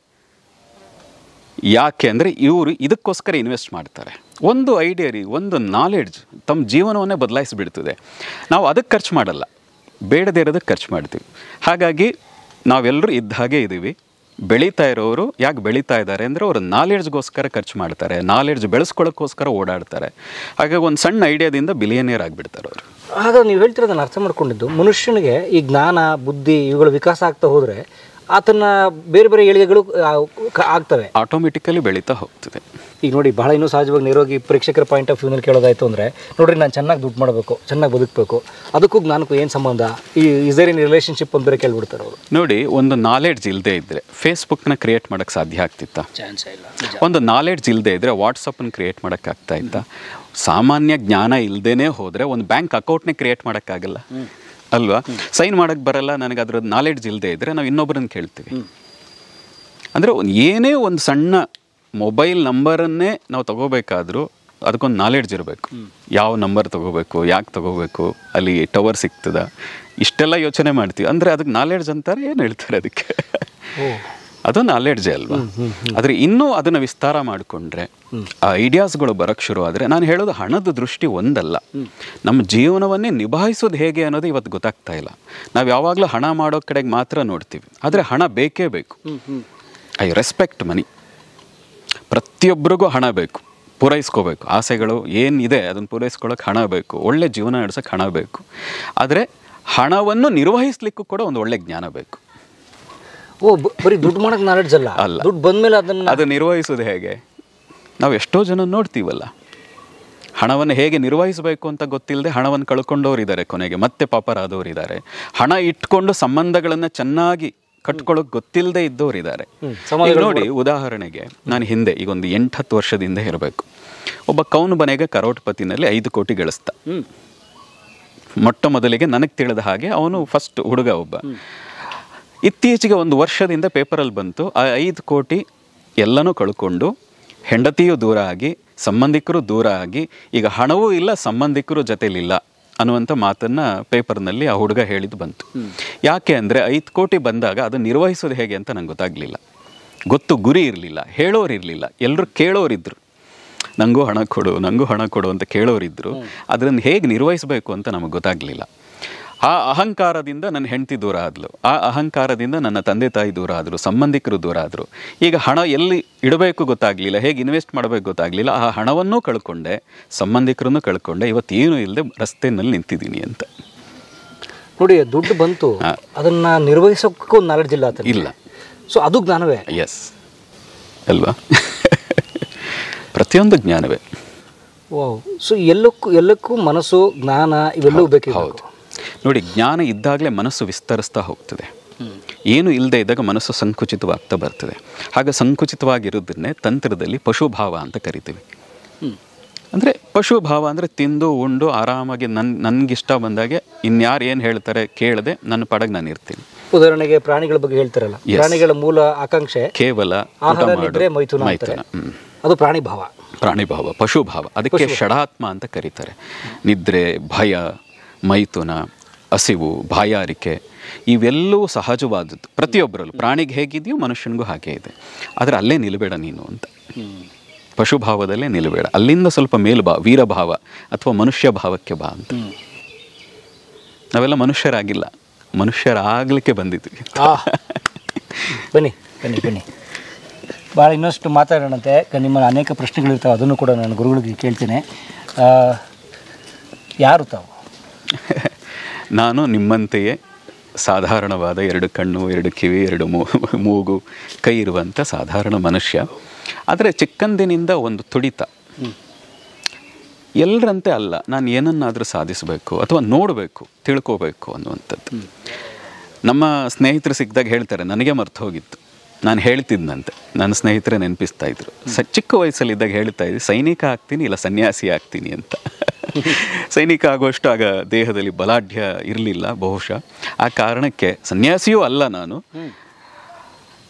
ಯಾಕೆ ಅಂದರೆ ಇವರು ಇದಕ್ಕೋಸ್ಕರ ಇನ್ವೆಸ್ಟ್ ಮಾಡ್ತಾರೆ. ಒಂದು ಐಡಿಯಾ ರೀ, ಒಂದು ನಾಲೆಡ್ಜ್ ತಮ್ಮ ಜೀವನವನ್ನೇ ಬದಲಾಯಿಸಿಬಿಡ್ತದೆ. ನಾವು ಅದಕ್ಕೆ ಖರ್ಚು ಮಾಡಲ್ಲ, ಬೇಡದೇ ಇರೋದಕ್ಕೆ ಖರ್ಚು ಮಾಡ್ತೀವಿ. ಹಾಗಾಗಿ ನಾವೆಲ್ಲರೂ ಇದ್ದ ಹಾಗೆ ಇದ್ದೀವಿ. ಬೆಳೀತಾ ಇರೋರು ಯಾಕೆ ಬೆಳೀತಾ ಇದ್ದಾರೆ ಅಂದರೆ ಅವರು ನಾಲೆಡ್ಜ್ಗೋಸ್ಕರ ಖರ್ಚು ಮಾಡ್ತಾರೆ, ನಾಲೆಡ್ಜ್ ಬೆಳೆಸ್ಕೊಳ್ಳೋಕ್ಕೋಸ್ಕರ ಓಡಾಡ್ತಾರೆ. ಹಾಗಾಗಿ ಒಂದು ಸಣ್ಣ ಐಡಿಯಾದಿಂದ ಬಿಲಿಯನಿಯರ್ ಆಗಿಬಿಡ್ತಾರೆ ಅವರು. ಹಾಗಾಗಿ ನೀವು ಹೇಳ್ತಿರೋದನ್ನು ಅರ್ಥ ಮಾಡ್ಕೊಂಡಿದ್ದು, ಮನುಷ್ಯನಿಗೆ ಈ ಜ್ಞಾನ ಬುದ್ಧಿ ಇವುಗಳು ವಿಕಾಸ ಆಗ್ತಾ ಹೋದರೆ ಆತನ ಬೇರೆ ಬೇರೆ ಏಳಿಗೆಗಳು ಆಗ್ತವೆ, ಆಟೋಮೆಟಿಕಲಿ ಬೆಳೀತಾ ಹೋಗ್ತದೆ. ಈಗ ನೋಡಿ, ಬಹಳ ಇನ್ನೂ ಸಹಜವಾಗಿ ನೇರವಾಗಿ ಪ್ರೇಕ್ಷಕರ ಪಾಯಿಂಟ್ ಆಫ್ ವ್ಯೂನಲ್ಲಿ ಕೇಳೋದಾಯಿತು ಅಂದರೆ, ನೋಡಿರಿ ನಾನು ಚೆನ್ನಾಗಿ ದುಡ್ಡು ಮಾಡಬೇಕು, ಚೆನ್ನಾಗಿ ಬದುಕಬೇಕು, ಅದಕ್ಕೂ ಜ್ಞಾನಕ್ಕೂ ಏನು ಸಂಬಂಧ, ಇಸ್ ದೇರ್ ಇನ್ ರಿಲೇಷನ್ಶಿಪ್ ಅಂತ ಬೇರೆ ಕೇಳ್ಬಿಡ್ತಾರೆ ಅವರು. ನೋಡಿ, ಒಂದು ನಾಲೆಡ್ಜ್ ಇಲ್ಲದೆ ಇದ್ದರೆ ಫೇಸ್ಬುಕ್ನ ಕ್ರಿಯೇಟ್ ಮಾಡೋಕ್ಕೆ ಸಾಧ್ಯ ಆಗ್ತಿತ್ತಾ? ಚಾನ್ಸೇ ಇಲ್ಲ. ಒಂದು ನಾಲೆಡ್ಜ್ ಇಲ್ಲದೆ ಇದ್ದರೆ ವಾಟ್ಸಪ್ಪನ್ನು ಕ್ರಿಯೇಟ್ ಮಾಡೋಕ್ಕಾಗ್ತಾ ಇತ್ತಾ? ಸಾಮಾನ್ಯ ಜ್ಞಾನ ಇಲ್ಲದೇ ಹೋದರೆ ಒಂದು ಬ್ಯಾಂಕ್ ಅಕೌಂಟ್ನೇ ಕ್ರಿಯೇಟ್ ಮಾಡೋಕ್ಕಾಗಲ್ಲ ಅಲ್ವಾ? ಸೈನ್ ಮಾಡೋಕ್ಕೆ ಬರಲ್ಲ, ನನಗೆ ಅದ್ರದ್ದು ನಾಲೆಡ್ಜ್ ಇಲ್ಲದೆ ಇದ್ದರೆ ನಾವು ಇನ್ನೊಬ್ಬರನ್ನ ಕೇಳ್ತೀವಿ. ಅಂದರೆ ಏನೇ ಒಂದು ಸಣ್ಣ ಮೊಬೈಲ್ ನಂಬರನ್ನೇ ನಾವು ತೊಗೋಬೇಕಾದ್ರೂ ಅದಕ್ಕೊಂದು ನಾಲೆಡ್ಜ್ ಇರಬೇಕು. ಯಾವ ನಂಬರ್ ತೊಗೋಬೇಕು, ಯಾಕೆ ತೊಗೋಬೇಕು, ಅಲ್ಲಿ ಟವರ್ ಸಿಗ್ತದ, ಇಷ್ಟೆಲ್ಲ ಯೋಚನೆ ಮಾಡ್ತೀವಿ. ಅಂದರೆ ಅದಕ್ಕೆ ನಾಲೆಡ್ಜ್ ಅಂತಾರೆ, ಏನು ಹೇಳ್ತಾರೆ ಅದಕ್ಕೆ? ಅದು ನಾಲೆಡ್ಜೇ ಅಲ್ವಾ? ಆದರೆ ಇನ್ನೂ ಅದನ್ನು ವಿಸ್ತಾರ ಮಾಡಿಕೊಂಡ್ರೆ ಆ ಐಡಿಯಾಸ್ಗಳು ಬರೋಕ್ಕೆ ಶುರು ಆದರೆ, ನಾನು ಹೇಳೋದು ಹಣದ ದೃಷ್ಟಿ ಒಂದಲ್ಲ, ನಮ್ಮ ಜೀವನವನ್ನೇ ನಿಭಾಯಿಸೋದು ಹೇಗೆ ಅನ್ನೋದು ಇವತ್ತು ಗೊತ್ತಾಗ್ತಾ ಇಲ್ಲ. ನಾವು ಯಾವಾಗಲೂ ಹಣ ಮಾಡೋ ಕಡೆಗೆ ಮಾತ್ರ ನೋಡ್ತೀವಿ, ಆದರೆ ಹಣ ಬೇಕೇ ಬೇಕು. ಐ ರೆಸ್ಪೆಕ್ಟ್ ಮನಿ. ಪ್ರತಿಯೊಬ್ಬರಿಗೂ ಹಣ ಬೇಕು, ಪೂರೈಸ್ಕೋಬೇಕು. ಆಸೆಗಳು ಏನಿದೆ ಅದನ್ನು ಪೂರೈಸ್ಕೊಳ್ಳೋಕೆ ಹಣ ಬೇಕು, ಒಳ್ಳೆ ಜೀವನ ನಡೆಸೋಕ್ಕೆ ಹಣ ಬೇಕು. ಆದರೆ ಹಣವನ್ನು ನಿರ್ವಹಿಸ್ಲಿಕ್ಕೂ ಕೂಡ ಒಂದು ಒಳ್ಳೆ ಜ್ಞಾನ ಬೇಕು. ಬರೀ ದುಡ್ಡು ಮಾಡೋಕ್ಕೆ ನಾಲೆಡ್ಜ್ ಅಲ್ಲ, ದುಡ್ಡು ಬಂದಮೇಲೆ ಅದು ನಿರ್ವಹಿಸೋದು ಹೇಗೆ? ನಾವು ಎಷ್ಟೋ ಜನ ನೋಡ್ತೀವಲ್ಲ, ಹಣವನ್ನು ಹೇಗೆ ನಿರ್ವಹಿಸಬೇಕು ಅಂತ ಗೊತ್ತಿಲ್ಲದೆ ಹಣವನ್ನು ಕಳ್ಕೊಂಡವ್ರು ಇದ್ದಾರೆ, ಕೊನೆಗೆ ಮತ್ತೆ ಪಾಪರಾದವ್ರು ಇದ್ದಾರೆ. ಹಣ ಇಟ್ಕೊಂಡು ಸಂಬಂಧಗಳನ್ನು ಚೆನ್ನಾಗಿ ಕಟ್ಕೊಳ್ಳೋಕೆ ಗೊತ್ತಿಲ್ಲದೆ ಇದ್ದವ್ರು ಇದ್ದಾರೆ. ನೋಡಿ, ಉದಾಹರಣೆಗೆ ನಾನು ಹಿಂದೆ ಈಗ ಒಂದು 8-10 ವರ್ಷದಿಂದ ಇರಬೇಕು, ಒಬ್ಬ ಕೌನು ಮನೆಗೆ ಕರೋಡ್ಪತಿನಲ್ಲಿ 5 ಕೋಟಿ ಗಳಿಸ್ತ. ಮೊಟ್ಟ ಮೊದಲಿಗೆ ನನಗೆ ತಿಳಿದ ಹಾಗೆ ಅವನು ಫಸ್ಟ್ ಹುಡುಗ ಒಬ್ಬ. ಇತ್ತೀಚೆಗೆ 1 ವರ್ಷದಿಂದ ಪೇಪರಲ್ಲಿ ಬಂತು, ಆ 5 ಕೋಟಿ ಎಲ್ಲನೂ ಕಳ್ಕೊಂಡು ಹೆಂಡತಿಯೂ ದೂರ ಆಗಿ, ಸಂಬಂಧಿಕರು ದೂರ ಆಗಿ, ಈಗ ಹಣವೂ ಇಲ್ಲ, ಸಂಬಂಧಿಕರು ಜೊತೆಲಿಲ್ಲ ಅನ್ನುವಂಥ ಮಾತನ್ನು ಪೇಪರ್ನಲ್ಲಿ ಆ ಹುಡುಗ ಹೇಳಿದ್ದು ಬಂತು. ಯಾಕೆ ಅಂದರೆ 5 ಕೋಟಿ ಬಂದಾಗ ಅದನ್ನು ನಿರ್ವಹಿಸೋದು ಹೇಗೆ ಅಂತ ನಂಗೆ ಗೊತ್ತಾಗಲಿಲ್ಲ. ಗುರಿ ಇರಲಿಲ್ಲ, ಹೇಳೋರು ಇರಲಿಲ್ಲ, ಎಲ್ಲರೂ ಕೇಳೋರಿದ್ದರು. ನನಗೂ ಹಣ ಕೊಡು ಅಂತ ಕೇಳೋರಿದ್ದರು. ಅದನ್ನು ಹೇಗೆ ನಿರ್ವಹಿಸಬೇಕು ಅಂತ ನಮಗೆ ಗೊತ್ತಾಗಲಿಲ್ಲ. ಆ ಅಹಂಕಾರದಿಂದ ನನ್ನ ಹೆಂಡತಿ ದೂರ ಆದಳು, ಆ ಅಹಂಕಾರದಿಂದ ನನ್ನ ತಂದೆ ತಾಯಿ ದೂರ ಆದರು, ಸಂಬಂಧಿಕರು ದೂರ ಆದರು. ಈಗ ಹಣ ಎಲ್ಲಿ ಇಡಬೇಕು ಗೊತ್ತಾಗಲಿಲ್ಲ, ಹೇಗೆ ಇನ್ವೆಸ್ಟ್ ಮಾಡಬೇಕು ಗೊತ್ತಾಗಲಿಲ್ಲ. ಆ ಹಣವನ್ನೂ ಕಳ್ಕೊಂಡೆ, ಸಂಬಂಧಿಕರನ್ನು ಕಳ್ಕೊಂಡೆ, ಇವತ್ತೇನು ಇಲ್ಲದೆ ರಸ್ತೆಯಲ್ಲಿ ನಿಂತಿದ್ದೀನಿ ಅಂತ. ನೋಡಿ, ದುಡ್ಡು ಬಂತು, ಅದನ್ನು ನಿರ್ವಹಿಸೋಕ್ಕೂ ನಾಲೆಡ್ಜ್ ಇಲ್ಲ. ಸೊ ಅದು ಜ್ಞಾನವೇ. ಎಸ್ ಅಲ್ವಾ? ಪ್ರತಿಯೊಂದು ಜ್ಞಾನವೇ. ವಾವ್. ಸೊ ಎಲ್ಲಕ್ಕೂ ಮನಸ್ಸು, ಜ್ಞಾನ ಇವೆಲ್ಲವೂ ಬೇಕು. ಹೌದು. ನೋಡಿ, ಜ್ಞಾನ ಇದ್ದಾಗಲೇ ಮನಸ್ಸು ವಿಸ್ತರಿಸ್ತಾ ಹೋಗ್ತದೆ. ಏನು ಇಲ್ಲದೆ ಇದ್ದಾಗ ಮನಸ್ಸು ಸಂಕುಚಿತವಾಗ್ತಾ ಬರ್ತದೆ. ಹಾಗೆ ಸಂಕುಚಿತವಾಗಿರೋದನ್ನೇ ತಂತ್ರದಲ್ಲಿ ಪಶುಭಾವ ಅಂತ ಕರಿತೀವಿ. ಅಂದರೆ ಪಶುಭಾವ ಅಂದರೆ ತಿಂದು ಉಂಡು ಆರಾಮಾಗಿ ನನಗಿಷ್ಟ ಬಂದಾಗೆ ಇನ್ಯಾರು ಏನು ಹೇಳ್ತಾರೆ ಕೇಳದೆ ನನ್ನ ಪಾಡಗೆ ನಾನು ಇರ್ತೀನಿ. ಉದಾಹರಣೆಗೆ ಪ್ರಾಣಿಗಳ ಬಗ್ಗೆ ಹೇಳ್ತಾರಲ್ಲ, ಪ್ರಾಣಿಗಳ ಮೂಲ ಆಕಾಂಕ್ಷೆ ಕೇವಲ ಮೈಥುನ, ಅದು ಪ್ರಾಣಿಭಾವ, ಪಶುಭಾವ. ಅದಕ್ಕೆ ಷಡಾತ್ಮ ಅಂತ ಕರೀತಾರೆ. ನಿದ್ರೆ, ಭಯ, ಮೈಥುನ, ಹಸಿವು, ಬಾಯಾರಿಕೆ ಇವೆಲ್ಲವೂ ಸಹಜವಾದದ್ದು ಪ್ರತಿಯೊಬ್ಬರಲ್ಲೂ. ಪ್ರಾಣಿಗೆ ಹೇಗಿದೆಯೋ ಮನುಷ್ಯನಿಗೂ ಹಾಗೇ ಇದೆ. ಆದರೆ ಅಲ್ಲೇ ನಿಲ್ಲಬೇಡ ನೀನು ಅಂತ, ಪಶುಭಾವದಲ್ಲೇ ನಿಲ್ಲಬೇಡ. ಅಲ್ಲಿಂದ ಸ್ವಲ್ಪ ವೀರಭಾವ ಅಥವಾ ಮನುಷ್ಯ ಭಾವಕ್ಕೆ ಬಾ ಅಂತ. ನಾವೆಲ್ಲ ಮನುಷ್ಯರಾಗಿಲ್ಲ, ಮನುಷ್ಯರಾಗಲಿಕ್ಕೆ ಬಂದಿದ್ವಿ. ಬನ್ನಿ ಬನ್ನಿ ಬನ್ನಿ, ಭಾಳ ಇನ್ನಷ್ಟು ಮಾತಾಡೋಣಂತೆ. ನಿಮ್ಮ ಅನೇಕ ಪ್ರಶ್ನೆಗಳಿರ್ತಾವೆ, ಅದನ್ನು ಕೂಡ ನಾನು ಗುರುಗಳಿಗೆ ಕೇಳ್ತೇನೆ. ಯಾರು ತಾವು? ನಾನು ನಿಮ್ಮಂತೆಯೇ ಸಾಧಾರಣವಾದ 2 ಕಣ್ಣು, 2 ಕಿವಿ, 2 ಮೂಗು, ಕೈ ಇರುವಂಥ ಸಾಧಾರಣ ಮನುಷ್ಯ. ಆದರೆ ಚಿಕ್ಕಂದಿನಿಂದ ಒಂದು ತುಡಿತ, ಎಲ್ಲರಂತೆ ಅಲ್ಲ, ನಾನು ಏನನ್ನಾದರೂ ಸಾಧಿಸಬೇಕು ಅಥವಾ ನೋಡಬೇಕು, ತಿಳ್ಕೋಬೇಕು ಅನ್ನುವಂಥದ್ದು. ನಮ್ಮ ಸ್ನೇಹಿತರು ಸಿಕ್ಕಿದಾಗ ಹೇಳ್ತಾರೆ, ನನಗೆ ಮರ್ತು ಹೋಗಿತ್ತು, ನಾನು ಹೇಳ್ತಿದ್ದಂತೆ, ನನ್ನ ಸ್ನೇಹಿತರೇ ನೆನಪಿಸ್ತಾ ಇದ್ರು, ಚಿಕ್ಕ ವಯಸ್ಸಲ್ಲಿದ್ದಾಗ ಹೇಳ್ತಾ ಇದ್ದೆ, ಸೈನಿಕ ಆಗ್ತೀನಿ ಇಲ್ಲ ಸನ್ಯಾಸಿ ಆಗ್ತೀನಿ ಅಂತ. ಸೈನಿಕ ಆಗುವಷ್ಟು ಆಗ ದೇಹದಲ್ಲಿ ಬಲಾಢ್ಯ ಇರಲಿಲ್ಲ ಬಹುಶಃ, ಆ ಕಾರಣಕ್ಕೆ ಸನ್ಯಾಸಿಯೂ ಅಲ್ಲ ನಾನು,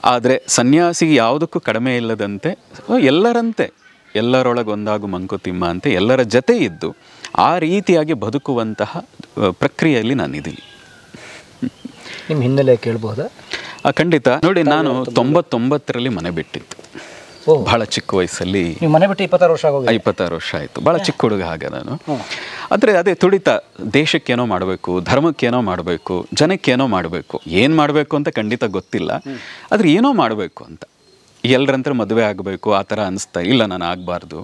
ಆದರೆ ಸನ್ಯಾಸಿಗೆ ಯಾವುದಕ್ಕೂ ಕಡಿಮೆ ಇಲ್ಲದಂತೆ ಎಲ್ಲರಂತೆ ಎಲ್ಲರೊಳಗೊಂದಾಗು ಮಂಕುತಿಮ್ಮ ಅಂತ ಎಲ್ಲರ ಜೊತೆ ಇದ್ದು ಆ ರೀತಿಯಾಗಿ ಬದುಕುವಂತಹ ಪ್ರಕ್ರಿಯೆಯಲ್ಲಿ ನಾನಿದ್ದೀನಿ. ನಿಮ್ಮ ಹಿನ್ನೆಲೆ ಕೇಳಬಹುದಾ? ಖಂಡಿತ. ನೋಡಿ, ನಾನು 99ರಲ್ಲಿ ಮನೆ ಬಿಟ್ಟಿದ್ದು, ಬಹಳ ಚಿಕ್ಕ ವಯಸ್ಸಲ್ಲಿ. ಮನೆ ಬಿಟ್ಟು 26 ವರ್ಷ 26 ವರ್ಷ ಆಯಿತು. ಭಾಳ ಚಿಕ್ಕ ಹುಡುಗ ಆಗ ನಾನು. ಆದರೆ ಅದೇ ತುಡಿತ, ದೇಶಕ್ಕೇನೋ ಮಾಡಬೇಕು, ಧರ್ಮಕ್ಕೇನೋ ಮಾಡಬೇಕು, ಜನಕ್ಕೇನೋ ಮಾಡಬೇಕು. ಏನು ಮಾಡಬೇಕು ಅಂತ ಖಂಡಿತ ಗೊತ್ತಿಲ್ಲ, ಆದರೆ ಏನೋ ಮಾಡಬೇಕು ಅಂತ. ಎಲ್ಲರಂತರ ಮದುವೆ ಆಗಬೇಕು ಆ ಥರ ಅನಿಸ್ತಾ ಇಲ್ಲ, ನಾನು ಆಗಬಾರ್ದು,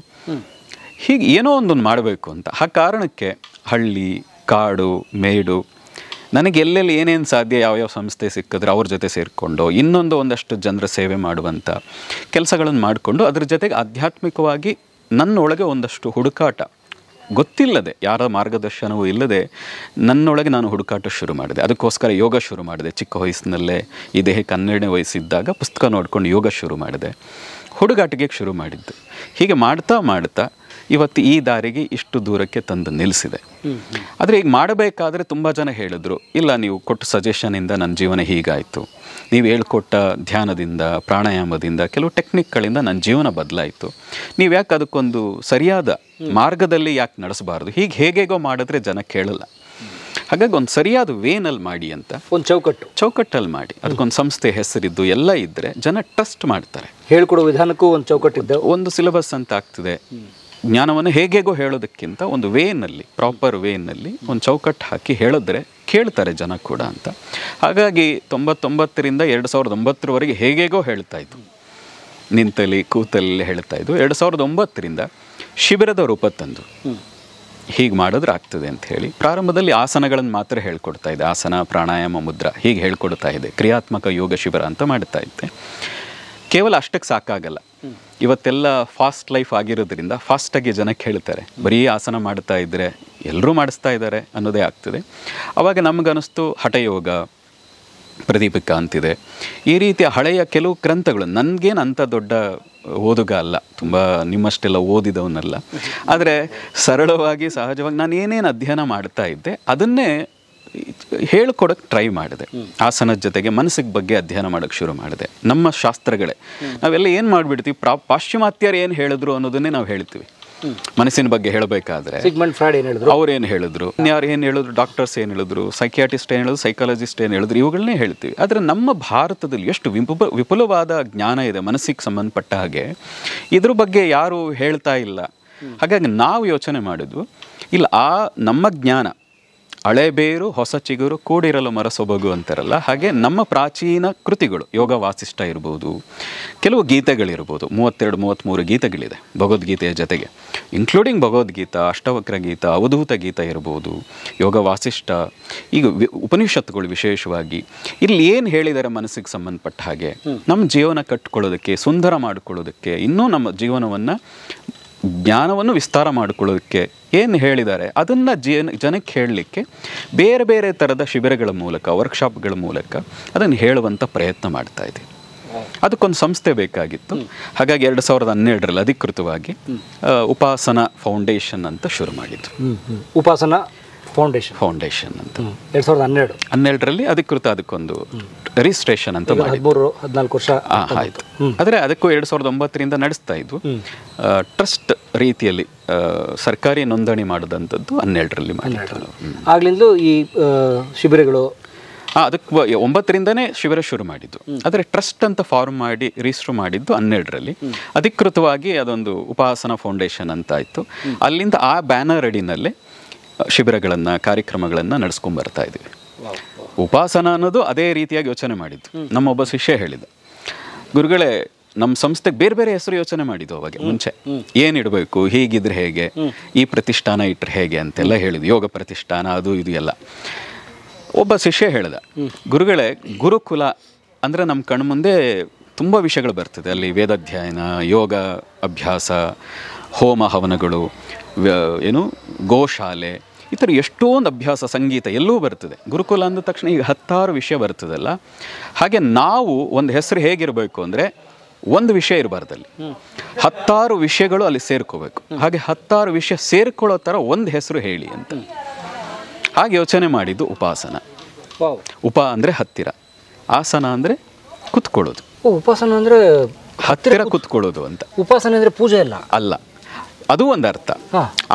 ಹೀಗೆ ಏನೋ ಒಂದೊಂದು ಮಾಡಬೇಕು ಅಂತ. ಆ ಕಾರಣಕ್ಕೆ ಹಳ್ಳಿ, ಕಾಡು, ಮೇಡು, ನನಗೆ ಎಲ್ಲೆಲ್ಲಿ ಏನೇನು ಸಾಧ್ಯ, ಯಾವ್ಯಾವ ಸಂಸ್ಥೆ ಸಿಕ್ಕಿದ್ರೆ ಅವ್ರ ಜೊತೆ ಸೇರಿಕೊಂಡು ಒಂದಷ್ಟು ಜನರ ಸೇವೆ ಮಾಡುವಂಥ ಕೆಲಸಗಳನ್ನು ಮಾಡಿಕೊಂಡು, ಅದ್ರ ಜೊತೆಗೆ ಆಧ್ಯಾತ್ಮಿಕವಾಗಿ ನನ್ನೊಳಗೆ ಒಂದಷ್ಟು ಹುಡುಕಾಟ, ಗೊತ್ತಿಲ್ಲದೆ ಯಾರ ಮಾರ್ಗದರ್ಶನವೂ ಇಲ್ಲದೆ ನನ್ನೊಳಗೆ ನಾನು ಹುಡುಕಾಟ ಶುರು ಮಾಡಿದೆ. ಅದಕ್ಕೋಸ್ಕರ ಯೋಗ ಶುರು ಮಾಡಿದೆ. ಚಿಕ್ಕ ವಯಸ್ಸಿನಲ್ಲೇ ಈ ದೇಹಕ್ಕೆ 12ನೇ ವಯಸ್ಸಿದ್ದಾಗ ಪುಸ್ತಕ ನೋಡ್ಕೊಂಡು ಯೋಗ ಶುರು ಮಾಡಿದೆ, ಹುಡುಗಾಟಿಗೆ ಶುರು ಮಾಡಿದ್ದು. ಹೀಗೆ ಮಾಡ್ತಾ ಮಾಡ್ತಾ ಇವತ್ತು ಈ ದಾರಿಗೆ ಇಷ್ಟು ದೂರಕ್ಕೆ ತಂದು ನಿಲ್ಲಿಸಿದೆ. ಆದರೆ ಈಗ ಮಾಡಬೇಕಾದ್ರೆ ತುಂಬ ಜನ ಹೇಳಿದ್ರು, ಇಲ್ಲ ನೀವು ಕೊಟ್ಟ ಸಜೆಷನಿಂದ ನನ್ನ ಜೀವನ ಹೀಗಾಯಿತು, ನೀವು ಹೇಳ್ಕೊಟ್ಟ ಧ್ಯಾನದಿಂದ, ಪ್ರಾಣಾಯಾಮದಿಂದ, ಕೆಲವು ಟೆಕ್ನಿಕ್ಗಳಿಂದ ನನ್ನ ಜೀವನ ಬದಲಾಯಿತು, ನೀವು ಯಾಕೆ ಅದಕ್ಕೊಂದು ಸರಿಯಾದ ಮಾರ್ಗದಲ್ಲಿ ಯಾಕೆ ನಡೆಸಬಾರ್ದು, ಹೀಗೆ ಹೇಗೇಗೋ ಮಾಡಿದ್ರೆ ಜನ ಕೇಳಲ್ಲ, ಹಾಗಾಗಿ ಒಂದು ಸರಿಯಾದ ವೇನಲ್ಲಿ ಮಾಡಿ ಅಂತ ಒಂದು ಚೌಕಟ್ಟಲ್ಲಿ ಮಾಡಿ, ಅದಕ್ಕೊಂದು ಸಂಸ್ಥೆ ಹೆಸರಿದ್ದು ಎಲ್ಲ ಇದ್ದರೆ ಜನ ಟ್ರಸ್ಟ್ ಮಾಡ್ತಾರೆ. ಹೇಳ್ಕೊಡೋ ವಿಧಾನಕ್ಕೂ ಒಂದು ಚೌಕಟ್ಟಿದ್ದ, ಒಂದು ಸಿಲೆಬಸ್ ಅಂತ ಆಗ್ತದೆ. ಜ್ಞಾನವನ್ನು ಹೇಗೇಗೋ ಹೇಳೋದಕ್ಕಿಂತ ಒಂದು ವೇನಲ್ಲಿ, ಪ್ರಾಪರ್ ವೇನಲ್ಲಿ ಒಂದು ಚೌಕಟ್ಟು ಹಾಕಿ ಹೇಳಿದ್ರೆ ಕೇಳ್ತಾರೆ ಜನ ಕೂಡ ಅಂತ. ಹಾಗಾಗಿ 99ರಿಂದ 2009ರವರೆಗೆ ಹೇಗೇಗೋ ಹೇಳ್ತಾ ಇದ್ದು, ನಿಂತಲ್ಲಿ ಕೂತಲ್ಲಿ ಹೇಳ್ತಾ ಇದ್ದು. 2009ರಿಂದ ಶಿಬಿರದ ರೂಪ ತಂದು ಹೀಗೆ ಮಾಡಿದ್ರೆ ಆಗ್ತದೆ ಅಂತ ಹೇಳಿ ಪ್ರಾರಂಭದಲ್ಲಿ ಆಸನಗಳನ್ನು ಮಾತ್ರ ಹೇಳ್ಕೊಡ್ತಾ ಇದ್ದೆ. ಆಸನ, ಪ್ರಾಣಾಯಾಮ, ಮುದ್ರಾ ಹೀಗೆ ಹೇಳ್ಕೊಡ್ತಾ ಇದ್ದೆ. ಕ್ರಿಯಾತ್ಮಕ ಯೋಗ ಶಿಬಿರ ಅಂತ ಮಾಡ್ತಾ ಇದ್ದೆ. ಕೇವಲ ಅಷ್ಟಕ್ಕೆ ಸಾಕಾಗಲ್ಲ. ಇವತ್ತೆಲ್ಲ ಫಾಸ್ಟ್ ಲೈಫ್ ಆಗಿರೋದ್ರಿಂದ ಫಾಸ್ಟಾಗಿ ಜನಕ್ಕೆ ಹೇಳ್ತಾರೆ, ಬರೀ ಆಸನ ಮಾಡ್ತಾ ಇದ್ದರೆ ಎಲ್ಲರೂ ಮಾಡಿಸ್ತಾ ಇದ್ದಾರೆ ಅನ್ನೋದೇ ಆಗ್ತದೆ. ಆವಾಗ ನಮಗನ್ನಿಸ್ತು ಹಠಯೋಗ, ಪ್ರದೀಪಿಕ ಅಂತಿದೆ, ಈ ರೀತಿಯ ಹಳೆಯ ಕೆಲವು ಗ್ರಂಥಗಳು. ನನಗೇನು ಅಂಥ ದೊಡ್ಡ ಓದುಗ ಅಲ್ಲ, ತುಂಬ ನಿಮ್ಮಷ್ಟೆಲ್ಲ ಓದಿದವನಲ್ಲ, ಆದರೆ ಸರಳವಾಗಿ ಸಹಜವಾಗಿ ನಾನು ಏನೇನು ಅಧ್ಯಯನ ಮಾಡ್ತಾ ಇದ್ದೆ ಅದನ್ನೇ ಹೇಳ್ಕೊಡೋಕ್ಕೆ ಟ್ರೈ ಮಾಡಿದೆ. ಆಸನದ ಜೊತೆಗೆ ಮನಸ್ಸಿಗೆ ಬಗ್ಗೆ ಅಧ್ಯಯನ ಮಾಡೋಕ್ಕೆ ಶುರು ಮಾಡಿದೆ. ನಮ್ಮ ಶಾಸ್ತ್ರಗಳೇ ನಾವೆಲ್ಲ ಏನು ಮಾಡಿಬಿಡ್ತೀವಿ, ಪಾಶ್ಚಿಮಾತ್ಯರು ಏನು ಹೇಳಿದ್ರು ಅನ್ನೋದನ್ನೇ ನಾವು ಹೇಳ್ತೀವಿ. ಮನಸ್ಸಿನ ಬಗ್ಗೆ ಹೇಳಬೇಕಾದ್ರೆ ಅವ್ರೇನು ಹೇಳಿದ್ರು, ಯಾರು ಏನು ಹೇಳಿದ್ರು, ಡಾಕ್ಟರ್ಸ್ ಏನು ಹೇಳಿದ್ರು, ಸೈಕಿಯಾಟಿಸ್ಟ್ ಏನು ಹೇಳಿದ್ರು, ಸೈಕಾಲಜಿಸ್ಟ್ ಏನು ಹೇಳಿದ್ರು, ಇವುಗಳನ್ನೇ ಹೇಳ್ತೀವಿ. ಆದರೆ ನಮ್ಮ ಭಾರತದಲ್ಲಿ ಎಷ್ಟು ವಿಪುಲವಾದ ಜ್ಞಾನ ಇದೆ ಮನಸ್ಸಿಗೆ ಸಂಬಂಧಪಟ್ಟ ಹಾಗೆ, ಇದ್ರ ಬಗ್ಗೆ ಯಾರು ಹೇಳ್ತಾ ಇಲ್ಲ. ಹಾಗಾಗಿ ನಾವು ಯೋಚನೆ ಮಾಡಿದ್ವು, ಇಲ್ಲ ಆ ನಮ್ಮ ಜ್ಞಾನ ಹಳೆ ಬೇರು ಹೊಸ ಚಿಗುರು ಕೂಡಿರಲು ಮರ ಸೊಬಗು ಅಂತಾರಲ್ಲ, ಹಾಗೆ ನಮ್ಮ ಪ್ರಾಚೀನ ಕೃತಿಗಳು, ಯೋಗ ವಾಸಿಷ್ಠ ಇರ್ಬೋದು, ಕೆಲವು ಗೀತೆಗಳಿರ್ಬೋದು, 32-33 ಗೀತೆಗಳಿದೆ ಭಗವದ್ಗೀತೆಯ ಜೊತೆಗೆ, ಇನ್ಕ್ಲೂಡಿಂಗ್ ಭಗವದ್ಗೀತಾ, ಅಷ್ಟವಕ್ರ ಗೀತಾ, ಅವಧೂತ ಗೀತಾ ಇರ್ಬೋದು, ಯೋಗ ವಾಸಿಷ್ಠ, ಈಗ ಉಪನಿಷತ್ತುಗಳು ವಿಶೇಷವಾಗಿ ಇಲ್ಲಿ ಏನು ಹೇಳಿದ್ದಾರೆ ಮನಸ್ಸಿಗೆ ಸಂಬಂಧಪಟ್ಟ ಹಾಗೆ, ನಮ್ಮ ಜೀವನ ಕಟ್ಕೊಳ್ಳೋದಕ್ಕೆ, ಸುಂದರ ಮಾಡಿಕೊಳ್ಳೋದಕ್ಕೆ, ಇನ್ನೂ ನಮ್ಮ ಜೀವನವನ್ನು ಜ್ಞಾನವನ್ನು ವಿಸ್ತಾರ ಮಾಡಿಕೊಳ್ಳೋದಕ್ಕೆ ಏನು ಹೇಳಿದ್ದಾರೆ ಅದನ್ನು ಜನಕ್ಕೆ ಹೇಳಲಿಕ್ಕೆ ಬೇರೆ ಬೇರೆ ಥರದ ಶಿಬಿರಗಳ ಮೂಲಕ, ವರ್ಕ್ಶಾಪ್ಗಳ ಮೂಲಕ ಅದನ್ನು ಹೇಳುವಂಥ ಪ್ರಯತ್ನ ಮಾಡ್ತಾ ಇದ್ದೀವಿ. ಅದಕ್ಕೊಂದು ಸಂಸ್ಥೆ ಬೇಕಾಗಿತ್ತು. ಹಾಗಾಗಿ 2012ರಲ್ಲಿ ಅಧಿಕೃತವಾಗಿ ಉಪಾಸನ ಫೌಂಡೇಶನ್ ಅಂತ ಶುರು ಮಾಡಿದ್ದು. ಉಪಾಸನ ಫೌಂಡೇಶನ್ ಅಂತ 2012ರಲ್ಲಿ ಅಧಿಕೃತ ಅದಕ್ಕೊಂದು ರಿಜಿಸ್ಟ್ರೇಷನ್ ಅಂತ 13-14 ವರ್ಷ ಆಯಿತು. ಆದರೆ ಅದಕ್ಕೂ 2009ರಿಂದ ನಡೆಸ್ತಾ ಇದ್ವು. ಟ್ರಸ್ಟ್ ರೀತಿಯಲ್ಲಿ ಸರ್ಕಾರಿ ನೋಂದಣಿ ಮಾಡಿದಂಥದ್ದು 12ರಲ್ಲಿ ಮಾಡಿದ್ದು. ಆಗ್ಲಿಂದಲೂ ಈ ಶಿಬಿರಗಳು ಅದಕ್ಕೆ 9ರಿಂದನೇ ಶಿಬಿರ ಶುರು ಮಾಡಿದ್ದು. ಆದರೆ ಟ್ರಸ್ಟ್ ಅಂತ ಫಾರ್ಮ್ ಮಾಡಿ ರಿಜಿಸ್ಟರ್ ಮಾಡಿದ್ದು 12ರಲ್ಲಿ. ಅಧಿಕೃತವಾಗಿ ಅದೊಂದು ಉಪಾಸನ ಫೌಂಡೇಶನ್ ಅಂತ ಆಯಿತು. ಅಲ್ಲಿಂದ ಆ ಬ್ಯಾನರ್ ಅಡಿನಲ್ಲೇ ಶಿಬಿರಗಳನ್ನು, ಕಾರ್ಯಕ್ರಮಗಳನ್ನು ನಡೆಸ್ಕೊಂಡು ಬರ್ತಾ ಇದ್ದೀವಿ. ಉಪಾಸನ ಅನ್ನೋದು ಅದೇ ರೀತಿಯಾಗಿ ಯೋಚನೆ ಮಾಡಿದ್ದು. ನಮ್ಮೊಬ್ಬ ಶಿಷ್ಯ ಹೇಳಿದ, ಗುರುಗಳೇ ನಮ್ಮ ಸಂಸ್ಥೆಗೆ ಬೇರೆ ಬೇರೆ ಹೆಸರು ಯೋಚನೆ ಮಾಡಿದ್ದು ಅವಾಗ ಮುಂಚೆ, ಏನಿಡಬೇಕು, ಹೀಗಿದ್ರೆ ಹೇಗೆ, ಈ ಪ್ರತಿಷ್ಠಾನ ಇಟ್ಟರೆ ಹೇಗೆ ಅಂತೆಲ್ಲ ಹೇಳಿದ್ವಿ, ಯೋಗ ಪ್ರತಿಷ್ಠಾನ ಅದು ಇದು ಎಲ್ಲ. ಒಬ್ಬ ಶಿಷ್ಯ ಹೇಳಿದ, ಗುರುಗಳೇ ಗುರುಕುಲ ಅಂದರೆ ನಮ್ಮ ಕಣ್ಮುಂದೆ ತುಂಬ ವಿಷಯಗಳು ಬರ್ತದೆ. ಅಲ್ಲಿ ವೇದಾಧ್ಯಯನ, ಯೋಗ ಅಭ್ಯಾಸ, ಹೋಮ ಹವನಗಳು, ಏನು ಗೋಶಾಲೆ, ಈ ಥರ ಎಷ್ಟೊಂದು ಅಭ್ಯಾಸ, ಸಂಗೀತ ಎಲ್ಲವೂ ಬರ್ತದೆ. ಗುರುಕುಲ ಅಂದ ತಕ್ಷಣ ಈಗ 10 ವಿಷಯ ಬರ್ತದಲ್ಲ. ಹಾಗೆ ನಾವು ಒಂದು ಹೆಸರು ಹೇಗಿರಬೇಕು ಅಂದರೆ ಒಂದು ವಿಷಯ ಇರಬಾರ್ದಲ್ಲಿ, 10 ವಿಷಯಗಳು ಅಲ್ಲಿ ಸೇರ್ಕೋಬೇಕು. ಹಾಗೆ 10 ವಿಷಯ ಸೇರ್ಕೊಳ್ಳೋ ಥರ ಒಂದು ಹೆಸರು ಹೇಳಿ ಅಂತ ಹಾಗೆ ಯೋಚನೆ ಮಾಡಿದ್ದು ಉಪಾಸನ. ಉಪ ಅಂದರೆ ಹತ್ತಿರ, ಆಸನ ಅಂದರೆ ಕುತ್ಕೊಳ್ಳೋದು. ಉಪಾಸನ ಅಂದರೆ ಹತ್ತಿರ ಕುತ್ಕೊಳ್ಳೋದು ಅಂತ. ಉಪಾಸನೆ ಅಂದರೆ ಪೂಜೆ ಅಲ್ಲ, ಅದು ಒಂದು ಅರ್ಥ.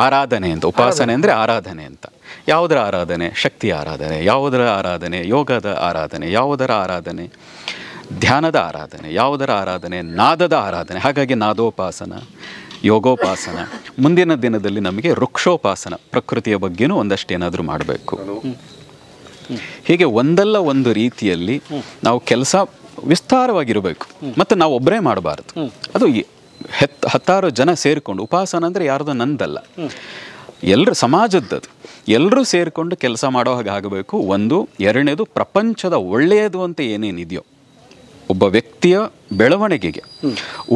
ಆರಾಧನೆ ಅಂತ. ಉಪಾಸನೆ ಅಂದರೆ ಆರಾಧನೆ ಅಂತ. ಯಾವುದರ ಆರಾಧನೆ? ಶಕ್ತಿಯ ಆರಾಧನೆ. ಯಾವುದರ ಆರಾಧನೆ? ಯೋಗದ ಆರಾಧನೆ. ಯಾವುದರ ಆರಾಧನೆ? ಧ್ಯಾನದ ಆರಾಧನೆ. ಯಾವುದರ ಆರಾಧನೆ? ನಾದದ ಆರಾಧನೆ. ಹಾಗಾಗಿ ನಾದೋಪಾಸನ, ಯೋಗೋಪಾಸನ. ಮುಂದಿನ ದಿನದಲ್ಲಿ ನಮಗೆ ವೃಕ್ಷೋಪಾಸನ, ಪ್ರಕೃತಿಯ ಬಗ್ಗೆನೂ ಒಂದಷ್ಟು ಏನಾದರೂ ಮಾಡಬೇಕು. ಹೀಗೆ ಒಂದಲ್ಲ ಒಂದು ರೀತಿಯಲ್ಲಿ ನಾವು ಕೆಲಸ ವಿಸ್ತಾರವಾಗಿರಬೇಕು. ಮತ್ತು ನಾವು ಒಬ್ಬರೇ ಮಾಡಬಾರ್ದು. ಅದು 10 ಜನ ಸೇರಿಕೊಂಡು, ಉಪಾಸನ ಅಂದರೆ ಯಾರ್ದು ನಂದಲ್ಲ, ಎಲ್ಲರೂ ಸಮಾಜದ್ದದು. ಎಲ್ಲರೂ ಸೇರಿಕೊಂಡು ಕೆಲಸ ಮಾಡೋ ಹಾಗೆ ಆಗಬೇಕು. ಒಂದು. ಎರಡನೇದು, ಪ್ರಪಂಚದ ಒಳ್ಳೆಯದು ಅಂತ ಏನೇನಿದೆಯೋ, ಒಬ್ಬ ವ್ಯಕ್ತಿಯ ಬೆಳವಣಿಗೆಗೆ,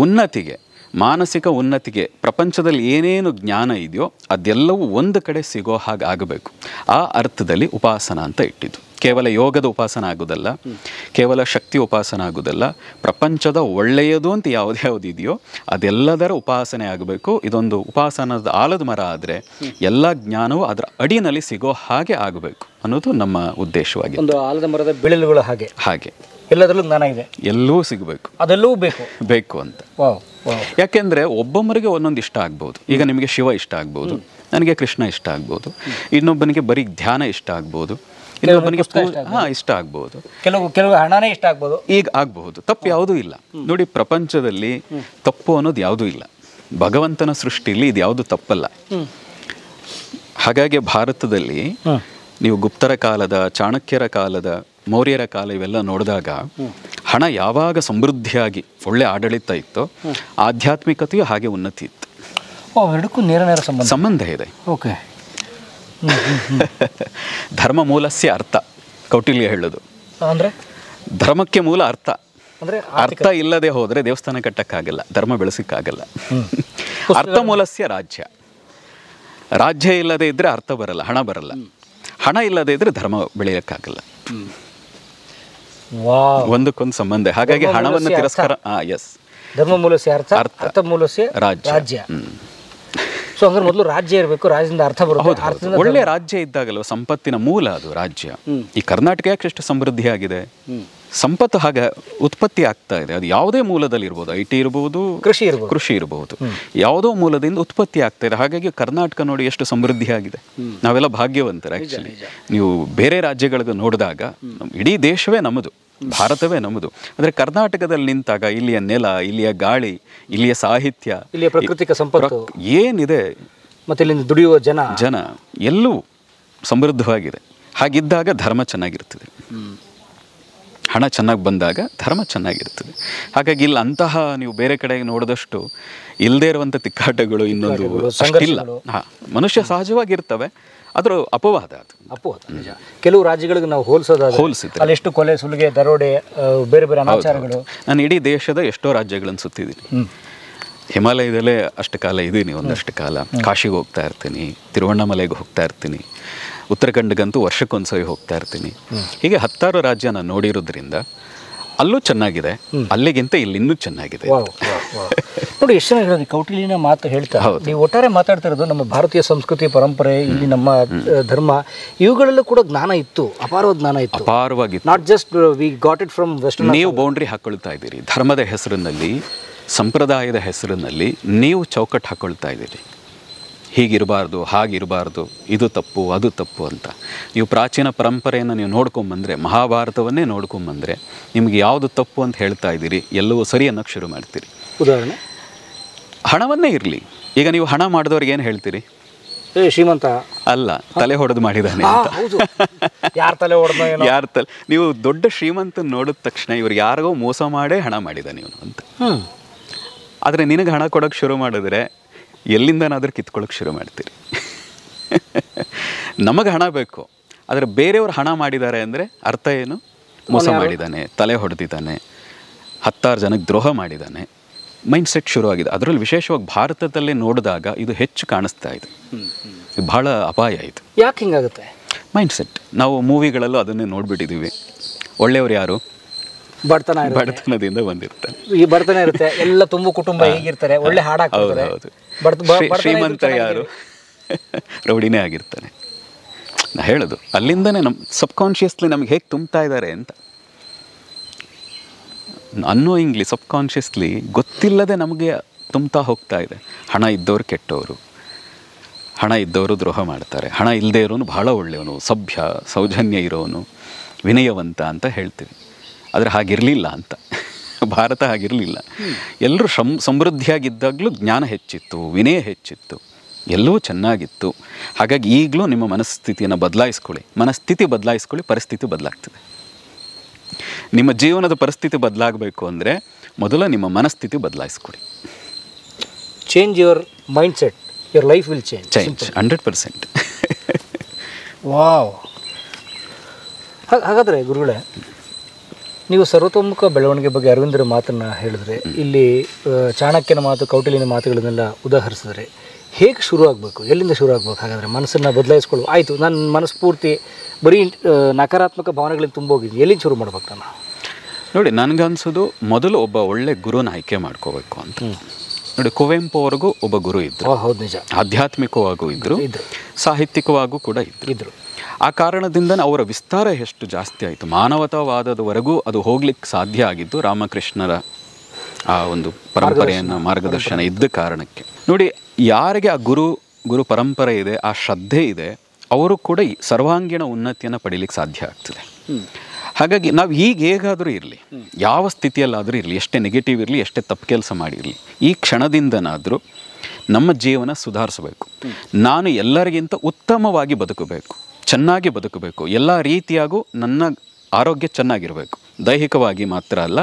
ಉನ್ನತಿಗೆ, ಮಾನಸಿಕ ಉನ್ನತಿಗೆ, ಪ್ರಪಂಚದಲ್ಲಿ ಏನೇನು ಜ್ಞಾನ ಇದೆಯೋ ಅದೆಲ್ಲವೂ ಒಂದು ಕಡೆ ಸಿಗೋ ಹಾಗೆ ಆಗಬೇಕು. ಆ ಅರ್ಥದಲ್ಲಿ ಉಪಾಸನ ಅಂತ ಇಟ್ಟಿದ್ದು. ಕೇವಲ ಯೋಗದ ಉಪಾಸನ ಆಗೋದಲ್ಲ, ಕೇವಲ ಶಕ್ತಿ ಉಪಾಸನ ಆಗೋದಲ್ಲ, ಪ್ರಪಂಚದ ಒಳ್ಳೆಯದು ಅಂತ ಯಾವ್ದು ಇದೆಯೋ ಅದೆಲ್ಲದರ ಉಪಾಸನೆ ಆಗಬೇಕು. ಇದೊಂದು ಉಪಾಸನದ ಆಲದ ಮರ ಆದರೆ ಎಲ್ಲ ಜ್ಞಾನವೂ ಅದರ ಅಡಿನಲ್ಲಿ ಸಿಗೋ ಹಾಗೆ ಆಗಬೇಕು ಅನ್ನೋದು ನಮ್ಮ ಉದ್ದೇಶವಾಗಿದೆ. ಒಂದು ಆಲದ ಮರದ ಬೆಳೆಯುಗಳು ಹಾಗೆ ಎಲ್ಲದರಲ್ಲೂ ಜ್ಞಾನ ಇದೆ, ಎಲ್ಲವೂ ಸಿಗಬೇಕು, ಅದೆಲ್ಲವೂ ಬೇಕು ಅಂತ. ಯಾಕೆಂದರೆ ಒಬ್ಬೊಬ್ಬರಿಗೆ ಒಂದೊಂದು ಇಷ್ಟ ಆಗ್ಬೋದು. ಈಗ ನಿಮಗೆ ಶಿವ ಇಷ್ಟ ಆಗ್ಬೋದು, ನನಗೆ ಕೃಷ್ಣ ಇಷ್ಟ ಆಗ್ಬೋದು, ಇನ್ನೊಬ್ಬನಿಗೆ ಬರೀ ಧ್ಯಾನ ಇಷ್ಟ ಆಗ್ಬೋದು, ಇನ್ನೊಬ್ಬನಿಗೆ ಇಷ್ಟ ಆಗ್ಬೋದು, ಕೆಲವು ಹಣನೇ ಇಷ್ಟ ಆಗ್ಬೋದು. ಈಗ ಆಗಬಹುದು. ತಪ್ಪು ಯಾವುದೂ ಇಲ್ಲ. ನೋಡಿ, ಪ್ರಪಂಚದಲ್ಲಿ ತಪ್ಪು ಅನ್ನೋದು ಯಾವುದೂ ಇಲ್ಲ. ಭಗವಂತನ ಸೃಷ್ಟಿಯಲ್ಲಿ ಇದು ಯಾವುದು ತಪ್ಪಲ್ಲ. ಹಾಗಾಗಿ ಭಾರತದಲ್ಲಿ ನೀವು ಗುಪ್ತರ ಕಾಲದ, ಚಾಣಕ್ಯರ ಕಾಲದ, ಮೌರ್ಯರ ಕಾಲ ಇವೆಲ್ಲ ನೋಡಿದಾಗ ಹಣ ಯಾವಾಗ ಸಮೃದ್ಧಿಯಾಗಿ ಒಳ್ಳೆ ಆಡಳಿತ ಇತ್ತೋ ಆಧ್ಯಾತ್ಮಿಕತೆಯು ಹಾಗೆ ಉನ್ನತಿ ಇತ್ತು. ಎರಡಕ್ಕೂ ನೇರ ಸಂಬಂಧ ಇದೆ. ಓಕೆ. ಧರ್ಮ ಮೂಲಸ್ಯ ಅರ್ಥ, ಕೌಟಿಲ್ಯ ಹೇಳೋದು. ಅಂದರೆ ಧರ್ಮಕ್ಕೆ ಮೂಲ ಅರ್ಥ. ಅಂದರೆ ಅರ್ಥ ಇಲ್ಲದೆ ಹೋದರೆ ದೇವಸ್ಥಾನ ಕಟ್ಟಕ್ಕಾಗಲ್ಲ, ಧರ್ಮ ಬೆಳೆಸಕ್ಕಾಗಲ್ಲ. ಅರ್ಥ ಮೂಲಸ್ಯ ರಾಜ್ಯ. ರಾಜ್ಯ ಇಲ್ಲದೆ ಇದ್ದರೆ ಅರ್ಥ ಬರಲ್ಲ, ಹಣ ಬರಲ್ಲ. ಹಣ ಇಲ್ಲದೆ ಇದ್ರೆ ಧರ್ಮ ಬೆಳೆಯೋಕ್ಕಾಗಲ್ಲ. ಒಂದಕ್ಕೊಂದು ಸಂಬಂಧ. ಹಾಗಾಗಿ ಹಣವನ್ನು ತಿರಸ್ಕಾರ. ಧರ್ಮ ಮೂಲಸ್ಯ ಅರ್ಥ, ಅರ್ಥ ಮೂಲಸ್ಯ ರಾಜ್ಯ. ಸೊ ಅಂದ್ರೆ ಮೊದಲು ರಾಜ್ಯ ಇರಬೇಕು, ರಾಜ್ಯದಿಂದ ಅರ್ಥ ಬರುತ್ತೆ. ಒಳ್ಳೆ ರಾಜ್ಯ ಇದ್ದಾಗಲ್ವ ಸಂಪತ್ತಿನ ಮೂಲ ಅದು ರಾಜ್ಯ. ಈ ಕರ್ನಾಟಕ ಯಾಕೆ ಎಷ್ಟು ಸಮೃದ್ಧಿಯಾಗಿದೆ? ಸಂಪತ್ತು ಹಾಗೆ ಉತ್ಪತ್ತಿ ಆಗ್ತಾ ಇದೆ. ಅದು ಯಾವುದೇ ಮೂಲದಲ್ಲಿ ಇರ್ಬೋದು, IT ಇರ್ಬೋದು, ಕೃಷಿ ಇರ್ಬೋದು, ಯಾವುದೋ ಮೂಲದಿಂದ ಉತ್ಪತ್ತಿ ಆಗ್ತಾ ಇದೆ. ಹಾಗಾಗಿ ಕರ್ನಾಟಕ ನೋಡಿ ಎಷ್ಟು ಸಮೃದ್ಧಿಯಾಗಿದೆ. ನಾವೆಲ್ಲ ಭಾಗ್ಯವಂತರ. ಆ್ಯಕ್ಚುಲಿ ನೀವು ಬೇರೆ ರಾಜ್ಯಗಳಿಗೆ ನೋಡಿದಾಗ ಇಡೀ ದೇಶವೇ ನಮ್ಮದು, ಭಾರತವೇ ನಮ್ಮದು. ಅಂದರೆ ಕರ್ನಾಟಕದಲ್ಲಿ ನಿಂತಾಗ ಇಲ್ಲಿಯ ನೆಲ, ಇಲ್ಲಿಯ ಗಾಳಿ, ಇಲ್ಲಿಯ ಸಾಹಿತ್ಯ, ಇಲ್ಲಿಯ ಪ್ರಾಕೃತಿಕ ಸಂಪತ್ತು ಏನಿದೆ, ಮತ್ತೆ ಇಲ್ಲಿಂದ ದುಡಿಯುವ ಜನ ಎಲ್ಲವೂ ಸಮೃದ್ಧವಾಗಿದೆ. ಹಾಗಿದ್ದಾಗ ಧರ್ಮ ಚೆನ್ನಾಗಿರ್ತದೆ. ಹಣ ಚೆನ್ನಾಗಿ ಬಂದಾಗ ಧರ್ಮ ಚೆನ್ನಾಗಿರ್ತದೆ. ಹಾಗಾಗಿ ಇಲ್ಲಿ ಅಂತಹ ನೀವು ಬೇರೆ ಕಡೆಗೆ ನೋಡಿದಷ್ಟು ಇಲ್ಲದೇ ಇರುವಂಥ ತಿಕ್ಕಾಟಗಳು ಇನ್ನೊಂದು ಅಷ್ಟಿಲ್ಲ. ಮನುಷ್ಯ ಸಹಜವಾಗಿರ್ತವೆ, ಅದರ ಅಪವಾದ ಅದು. ನಿಜ. ಕೆಲವು ರಾಜ್ಯಗಳಿಗೆ ನಾವು ಹೋಲಿಸಿದ್ರೆ ಅಲ್ಲೆಷ್ಟು ಕೊಲೆ, ಸುಲಿಗೆ, ದರೋಡೆ, ಬೇರೆ ಬೇರೆ ಅನಾಚಾರಗಳು. ನಾನು ಇಡೀ ದೇಶದ ಎಷ್ಟೋ ರಾಜ್ಯಗಳನ್ನು ಸುತ್ತಿದ್ದೀನಿ. ಹಿಮಾಲಯದಲ್ಲೇ ಅಷ್ಟು ಕಾಲ ಇದ್ದೀನಿ, ಒಂದಷ್ಟು ಕಾಲ. ಕಾಶಿಗೆ ಹೋಗ್ತಾ ಇರ್ತೀನಿ, ತಿರುವಣ್ಣಾಮಲೆಗೆ ಹೋಗ್ತಾ ಇರ್ತೀನಿ, ಉತ್ತರಾಖಂಡ್ಗಂತೂ ವರ್ಷಕ್ಕೊಂದ್ಸರಿ ಹೋಗ್ತಾ ಇರ್ತೀನಿ. ಹೀಗೆ 10 ರಾಜ್ಯ ನಾನು ನೋಡಿರೋದ್ರಿಂದ ಅಲ್ಲೂ ಚೆನ್ನಾಗಿದೆ, ಅಲ್ಲಿಗಿಂತ ಇಲ್ಲಿ ಇನ್ನೂ ಚೆನ್ನಾಗಿದೆ. ನೋಡಿ, ಎಷ್ಟು ಜನ ಹೇಳೋದು ಕೌಟಿಲ್ಯನ ಮಾತು ಹೇಳ್ತಾ ನೀವು ಒಟ್ಟಾರೆ ಮಾತಾಡ್ತಾ ಇರೋದು ನಮ್ಮ ಭಾರತೀಯ ಸಂಸ್ಕೃತಿ, ಪರಂಪರೆ, ಇಲ್ಲಿ ನಮ್ಮ ಧರ್ಮ, ಇವುಗಳಲ್ಲೂ ಕೂಡ ಜ್ಞಾನ ಇತ್ತು, ಅಪಾರವಾದ ಜ್ಞಾನ ಇತ್ತು, ಅಪಾರವಾಗಿತ್ತು. Not just we got it from western. ನೀವು ಬೌಂಡ್ರಿ ಹಾಕೊಳ್ತಾ ಇದ್ದೀರಿ, ಧರ್ಮದ ಹೆಸರಿನಲ್ಲಿ, ಸಂಪ್ರದಾಯದ ಹೆಸರಿನಲ್ಲಿ ನೀವು ಚೌಕಟ್ಟು ಹಾಕೊಳ್ತಾ ಇದ್ದೀರಿ. ಹೀಗಿರಬಾರ್ದು, ಹಾಗಿರಬಾರ್ದು, ಇದು ತಪ್ಪು, ಅದು ತಪ್ಪು ಅಂತ. ನೀವು ಪ್ರಾಚೀನ ಪರಂಪರೆಯನ್ನು ನೀವು ನೋಡ್ಕೊಂಬಂದರೆ, ಮಹಾಭಾರತವನ್ನೇ ನೋಡ್ಕೊಂಬಂದರೆ ನಿಮಗೆ ಯಾವುದು ತಪ್ಪು ಅಂತ ಹೇಳ್ತಾ ಇದ್ದೀರಿ, ಎಲ್ಲವೂ ಸರಿ ಅನ್ನೋಕ್ಕೆ ಶುರು ಮಾಡ್ತೀರಿ. ಉದಾಹರಣೆ, ಹಣವನ್ನೇ ಇರಲಿ. ಈಗ ನೀವು ಹಣ ಮಾಡಿದವ್ರಿಗೆ ಏನು ಹೇಳ್ತೀರಿ? ಶ್ರೀಮಂತ ಅಲ್ಲ, ತಲೆ ಹೊಡೆದು ಮಾಡಿದ್ದಾನೆ ಅಂತ. ಯಾರ ತಲೆ? ನೀವು ದೊಡ್ಡ ಶ್ರೀಮಂತನ ನೋಡಿದ ತಕ್ಷಣ ಇವ್ರು ಯಾರಿಗೋ ಮೋಸ ಮಾಡೇ ಹಣ ಮಾಡಿದ್ದಾನೆ ಇವನು ಅಂತ. ಆದರೆ ನಿನಗೆ ಹಣ ಕೊಡೋಕ್ಕೆ ಶುರು ಮಾಡಿದ್ರೆ ಎಲ್ಲಿಂದನಾದ್ರೂ ಕಿತ್ಕೊಳ್ಳೋಕೆ ಶುರು ಮಾಡ್ತೀರಿ. ನಮಗೆ ಹಣ ಬೇಕು, ಆದರೆ ಬೇರೆಯವ್ರು ಹಣ ಮಾಡಿದ್ದಾರೆ ಅಂದರೆ ಅರ್ಥ ಏನು? ಮೋಸ ಮಾಡಿದ್ದಾನೆ, ತಲೆ ಹೊಡೆದಿದ್ದಾನೆ, 10 ಜನಕ್ಕೆ ದ್ರೋಹ ಮಾಡಿದ್ದಾನೆ. ಮೈಂಡ್ ಸೆಟ್ ಶುರುವಾಗಿದೆ. ಅದರಲ್ಲಿ ವಿಶೇಷವಾಗಿ ಭಾರತದಲ್ಲೇ ನೋಡಿದಾಗ ಇದು ಹೆಚ್ಚು ಕಾಣಿಸ್ತಾ ಇದೆ. ಇದು ಬಹಳ ಅಪಾಯ ಇದು. ಯಾಕೆ ಹಿಂಗಾಗುತ್ತೆ? Mind set. ನಾವು ಮೂವಿಗಳಲ್ಲೂ ಅದನ್ನೇ ನೋಡ್ಬಿಟ್ಟಿದ್ದೀವಿ. ಒಳ್ಳೆಯವರು ಯಾರು? ಬಡತನದಿಂದ ಬಂದಿರ್ತಾರೆ. ಈ ಬಡತನ ಇರುತ್ತೆ, ಎಲ್ಲ ತುಂಬ ಕುಟುಂಬ ಹೇಗಿರ್ತಾರೆ, ಒಳ್ಳೆ ಹಾಡಾಗ್ತಾರೆ. ಶ್ರೀಮಂತ ಯಾರು? ರೌಡಿನೇ ಆಗಿರ್ತಾನೆ. ನಾ ಹೇಳೋದು ಅಲ್ಲಿಂದನೇ ನಮ್ಮ ಸಬ್ಕಾನ್ಷಿಯಸ್ಲಿ ನಮ್ಗೆ ಹೇಗೆ ತುಂಬ್ತಾ ಇದ್ದಾರೆ ಅಂತ. ಅನ್ನೋಯಿಂಗ್ಲಿ ಸಬ್ಕಾನ್ಷಿಯಸ್ಲಿ ಗೊತ್ತಿಲ್ಲದೆ ನಮಗೆ ತುಂಬ್ತಾ ಹೋಗ್ತಾ ಇದೆ. ಹಣ ಇದ್ದವರು ಕೆಟ್ಟವರು, ಹಣ ಇದ್ದವರು ದ್ರೋಹ ಮಾಡ್ತಾರೆ, ಹಣ ಇಲ್ಲದೆ ಇರೋನು ಬಹಳ ಒಳ್ಳೆಯವನು, ಸಭ್ಯ, ಸೌಜನ್ಯ ಇರೋನು, ವಿನಯವಂತ ಅಂತ ಹೇಳ್ತೀವಿ. ಆದರೆ ಹಾಗಿರಲಿಲ್ಲ ಅಂತ. ಭಾರತ ಹಾಗಿರಲಿಲ್ಲ. ಎಲ್ಲರೂ ಸಮೃದ್ಧಿಯಾಗಿದ್ದಾಗಲೂ ಜ್ಞಾನ ಹೆಚ್ಚಿತ್ತು, ವಿನಯ ಹೆಚ್ಚಿತ್ತು, ಎಲ್ಲವೂ ಚೆನ್ನಾಗಿತ್ತು. ಹಾಗಾಗಿ ಈಗಲೂ ನಿಮ್ಮ ಮನಸ್ಥಿತಿಯನ್ನು ಬದಲಾಯಿಸ್ಕೊಳ್ಳಿ. ಮನಸ್ಥಿತಿ ಬದಲಾಯಿಸ್ಕೊಳ್ಳಿ, ಪರಿಸ್ಥಿತಿ ಬದಲಾಗ್ತದೆ. ನಿಮ್ಮ ಜೀವನದ ಪರಿಸ್ಥಿತಿ ಬದಲಾಗಬೇಕು ಅಂದರೆ ಮೊದಲು ನಿಮ್ಮ ಮನಸ್ಥಿತಿ ಬದಲಾಯಿಸ್ಕೊಳ್ಳಿ. Change your mind set, your life will change. 100%. Wow. ಹಾಗಾದರೆ ಗುರುಗಳೇ, ನೀವು ಸರ್ವತೋಮುಖ ಬೆಳವಣಿಗೆ ಬಗ್ಗೆ ಅರವಿಂದರ ಮಾತನ್ನು ಹೇಳಿದ್ರೆ, ಇಲ್ಲಿ ಚಾಣಕ್ಯನ ಮಾತು, ಕೌಟಿಲ್ಯನ ಮಾತುಗಳನ್ನೆಲ್ಲ ಉದಾಹರಿಸಿದ್ರೆ, ಹೇಗೆ ಶುರು ಆಗಬೇಕು, ಎಲ್ಲಿಂದ ಶುರು ಆಗಬೇಕು? ಹಾಗಾದರೆ ಮನಸ್ಸನ್ನು ಬದಲಾಯಿಸ್ಕೊಳ್ಳು. ಆಯಿತು, ನನ್ನ ಮನಸ್ಸು ಪೂರ್ತಿ ಬರೀ ನಕಾರಾತ್ಮಕ ಭಾವನೆಗಳಿಂದ ತುಂಬೋಗಿದ್ದೀನಿ, ಎಲ್ಲಿಂದ ಶುರು ಮಾಡ್ಬೇಕು ನಾನು? ನೋಡಿ, ನನಗನ್ಸೋದು ಮೊದಲು ಒಬ್ಬ ಒಳ್ಳೆ ಗುರುನ ಆಯ್ಕೆ ಮಾಡ್ಕೋಬೇಕು ಅಂತ. ನೋಡಿ, ಕುವೆಂಪು ಅವ್ರಿಗೂ ಒಬ್ಬ ಗುರು ಇದ್ದರು. ಹೌದು, ನಿಜ. ಆಧ್ಯಾತ್ಮಿಕವಾಗೂ ಇದ್ದರು, ಸಾಹಿತ್ಯಿಕವಾಗೂ ಕೂಡ ಇದ್ದರು. ಆ ಕಾರಣದಿಂದ ಅವರ ವಿಸ್ತಾರ ಎಷ್ಟು ಜಾಸ್ತಿ ಆಯಿತು, ಮಾನವತಾವಾದದವರೆಗೂ ಅದು ಹೋಗ್ಲಿಕ್ಕೆ ಸಾಧ್ಯ ಆಗಿದ್ದು ರಾಮಕೃಷ್ಣರ ಆ ಒಂದು ಪರಂಪರೆಯನ್ನು, ಮಾರ್ಗದರ್ಶನ ಇದ್ದ ಕಾರಣಕ್ಕೆ. ನೋಡಿ, ಯಾರಿಗೆ ಆ ಗುರು ಪರಂಪರೆ ಇದೆ, ಆ ಶ್ರದ್ಧೆ ಇದೆ, ಅವರು ಕೂಡ ಸರ್ವಾಂಗೀಣ ಉನ್ನತಿಯನ್ನು ಪಡೀಲಿಕ್ಕೆ ಸಾಧ್ಯ ಆಗ್ತದೆ. ಹಾಗಾಗಿ ನಾವು ಈಗ ಹೇಗಾದರೂ ಇರಲಿ, ಯಾವ ಸ್ಥಿತಿಯಲ್ಲಾದರೂ ಇರಲಿ, ಎಷ್ಟೇ ನೆಗೆಟಿವ್ ಇರಲಿ, ಎಷ್ಟೇ ತಪ್ಪು ಕೆಲಸ ಮಾಡಿರಲಿ, ಈ ಕ್ಷಣದಿಂದನಾದರೂ ನಮ್ಮ ಜೀವನ ಸುಧಾರಿಸಬೇಕು. ನಾನು ಎಲ್ಲರಿಗಿಂತ ಉತ್ತಮವಾಗಿ ಬದುಕಬೇಕು, ಚೆನ್ನಾಗಿ ಬದುಕಬೇಕು, ಎಲ್ಲ ರೀತಿಯಾಗೂ ನನ್ನ ಆರೋಗ್ಯ ಚೆನ್ನಾಗಿರಬೇಕು. ದೈಹಿಕವಾಗಿ ಮಾತ್ರ ಅಲ್ಲ,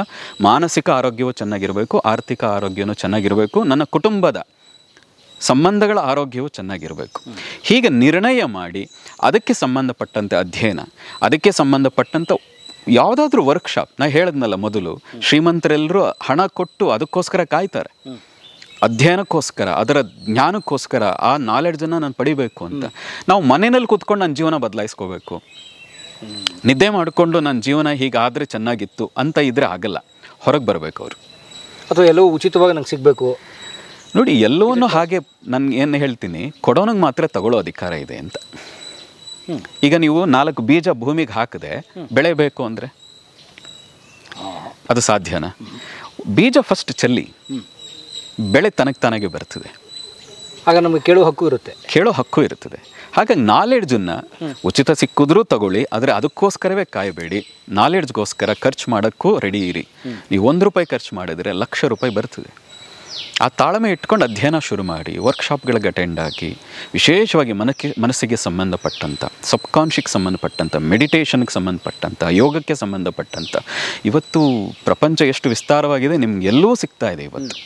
ಮಾನಸಿಕ ಆರೋಗ್ಯವೂ ಚೆನ್ನಾಗಿರಬೇಕು, ಆರ್ಥಿಕ ಆರೋಗ್ಯವೂ ಚೆನ್ನಾಗಿರಬೇಕು, ನನ್ನ ಕುಟುಂಬದ ಸಂಬಂಧಗಳ ಆರೋಗ್ಯವೂ ಚೆನ್ನಾಗಿರಬೇಕು. ಹೀಗೆ ನಿರ್ಣಯ ಮಾಡಿ ಅದಕ್ಕೆ ಸಂಬಂಧಪಟ್ಟಂತೆ ಅಧ್ಯಯನ, ಅದಕ್ಕೆ ಸಂಬಂಧಪಟ್ಟಂಥ ಯಾವುದಾದ್ರೂ ವರ್ಕ್ಶಾಪ್. ನಾ ಹೇಳಿದ್ನಲ್ಲ ಮೊದಲು, ಶ್ರೀಮಂತರೆಲ್ಲರೂ ಹಣ ಕೊಟ್ಟು ಅದಕ್ಕೋಸ್ಕರ ಕಾಯ್ತಾರೆ, ಅಧ್ಯಯನಕ್ಕೋಸ್ಕರ, ಅದರ ಜ್ಞಾನಕ್ಕೋಸ್ಕರ, ಆ ನಾಲೆಡ್ಜನ್ನು ನಾನು ಪಡಿಬೇಕು ಅಂತ. ನಾವು ಮನೆಯಲ್ಲಿ ಕೂತ್ಕೊಂಡು ನನ್ನ ಜೀವನ ಬದಲಾಯಿಸ್ಕೋಬೇಕು, ನಿದ್ದೆ ಮಾಡಿಕೊಂಡು ನನ್ನ ಜೀವನ ಹೀಗಾದರೆ ಚೆನ್ನಾಗಿತ್ತು ಅಂತ ಇದ್ದರೆ ಆಗಲ್ಲ. ಹೊರಗೆ ಬರಬೇಕು ಅವರು. ಅಥವಾ ಎಲ್ಲವೂ ಉಚಿತವಾಗಿ ನಂಗೆ ಸಿಗಬೇಕು. ನೋಡಿ, ಎಲ್ಲವನ್ನೂ ಹಾಗೆ ನನಗೆ ಏನು ಹೇಳ್ತೀನಿ, ಕೊಡೋನಿಗೆ ಮಾತ್ರ ತಗೊಳ್ಳೋ ಅಧಿಕಾರ ಇದೆ ಅಂತ. ಈಗ ನೀವು 4 ಬೀಜ ಭೂಮಿಗೆ ಹಾಕದೆ ಬೆಳೆಯಬೇಕು ಅಂದರೆ ಅದು ಸಾಧ್ಯನಾ? ಬೀಜ ಫಸ್ಟ್ ಚೆಲ್ಲಿ ಬೆಳೆ ತಾನಾಗೆ ಬರ್ತದೆ. ಆಗ ನಮಗೆ ಕೇಳೋ ಹಕ್ಕು ಇರುತ್ತದೆ. ಹಾಗಾಗಿ ನಾಲೆಡ್ಜನ್ನು ಉಚಿತ ಸಿಕ್ಕಿದ್ರೂ ತಗೊಳ್ಳಿ, ಆದರೆ ಅದಕ್ಕೋಸ್ಕರವೇ ಕಾಯಬೇಡಿ. ನಾಲೆಡ್ಜ್ಗೋಸ್ಕರ ಖರ್ಚು ಮಾಡೋಕ್ಕೂ ರೆಡಿ ಇರಿ. ನೀವು 1 ರೂಪಾಯಿ ಖರ್ಚು ಮಾಡಿದರೆ ₹1,00,000 ಬರ್ತದೆ. ಆ ತಾಳ್ಮೆ ಇಟ್ಕೊಂಡು ಅಧ್ಯಯನ ಶುರು ಮಾಡಿ, ವರ್ಕ್ಶಾಪ್ಗಳಿಗೆ ಅಟೆಂಡ್ ಆಗಿ, ವಿಶೇಷವಾಗಿ ಮನಸ್ಸಿಗೆ ಸಂಬಂಧಪಟ್ಟಂಥ, ಸಬ್ಕಾನ್ಷಿಯಸ್ಗೆ ಸಂಬಂಧಪಟ್ಟಂಥ, ಮೆಡಿಟೇಷನ್ಗೆ ಸಂಬಂಧಪಟ್ಟಂಥ, ಯೋಗಕ್ಕೆ ಸಂಬಂಧಪಟ್ಟಂಥ, ಇವತ್ತು ಪ್ರಪಂಚ ಎಷ್ಟು ವಿಸ್ತಾರವಾಗಿದೆ, ನಿಮ್ಗೆಲ್ಲವೂ ಸಿಗ್ತಾ ಇದೆ ಇವತ್ತು.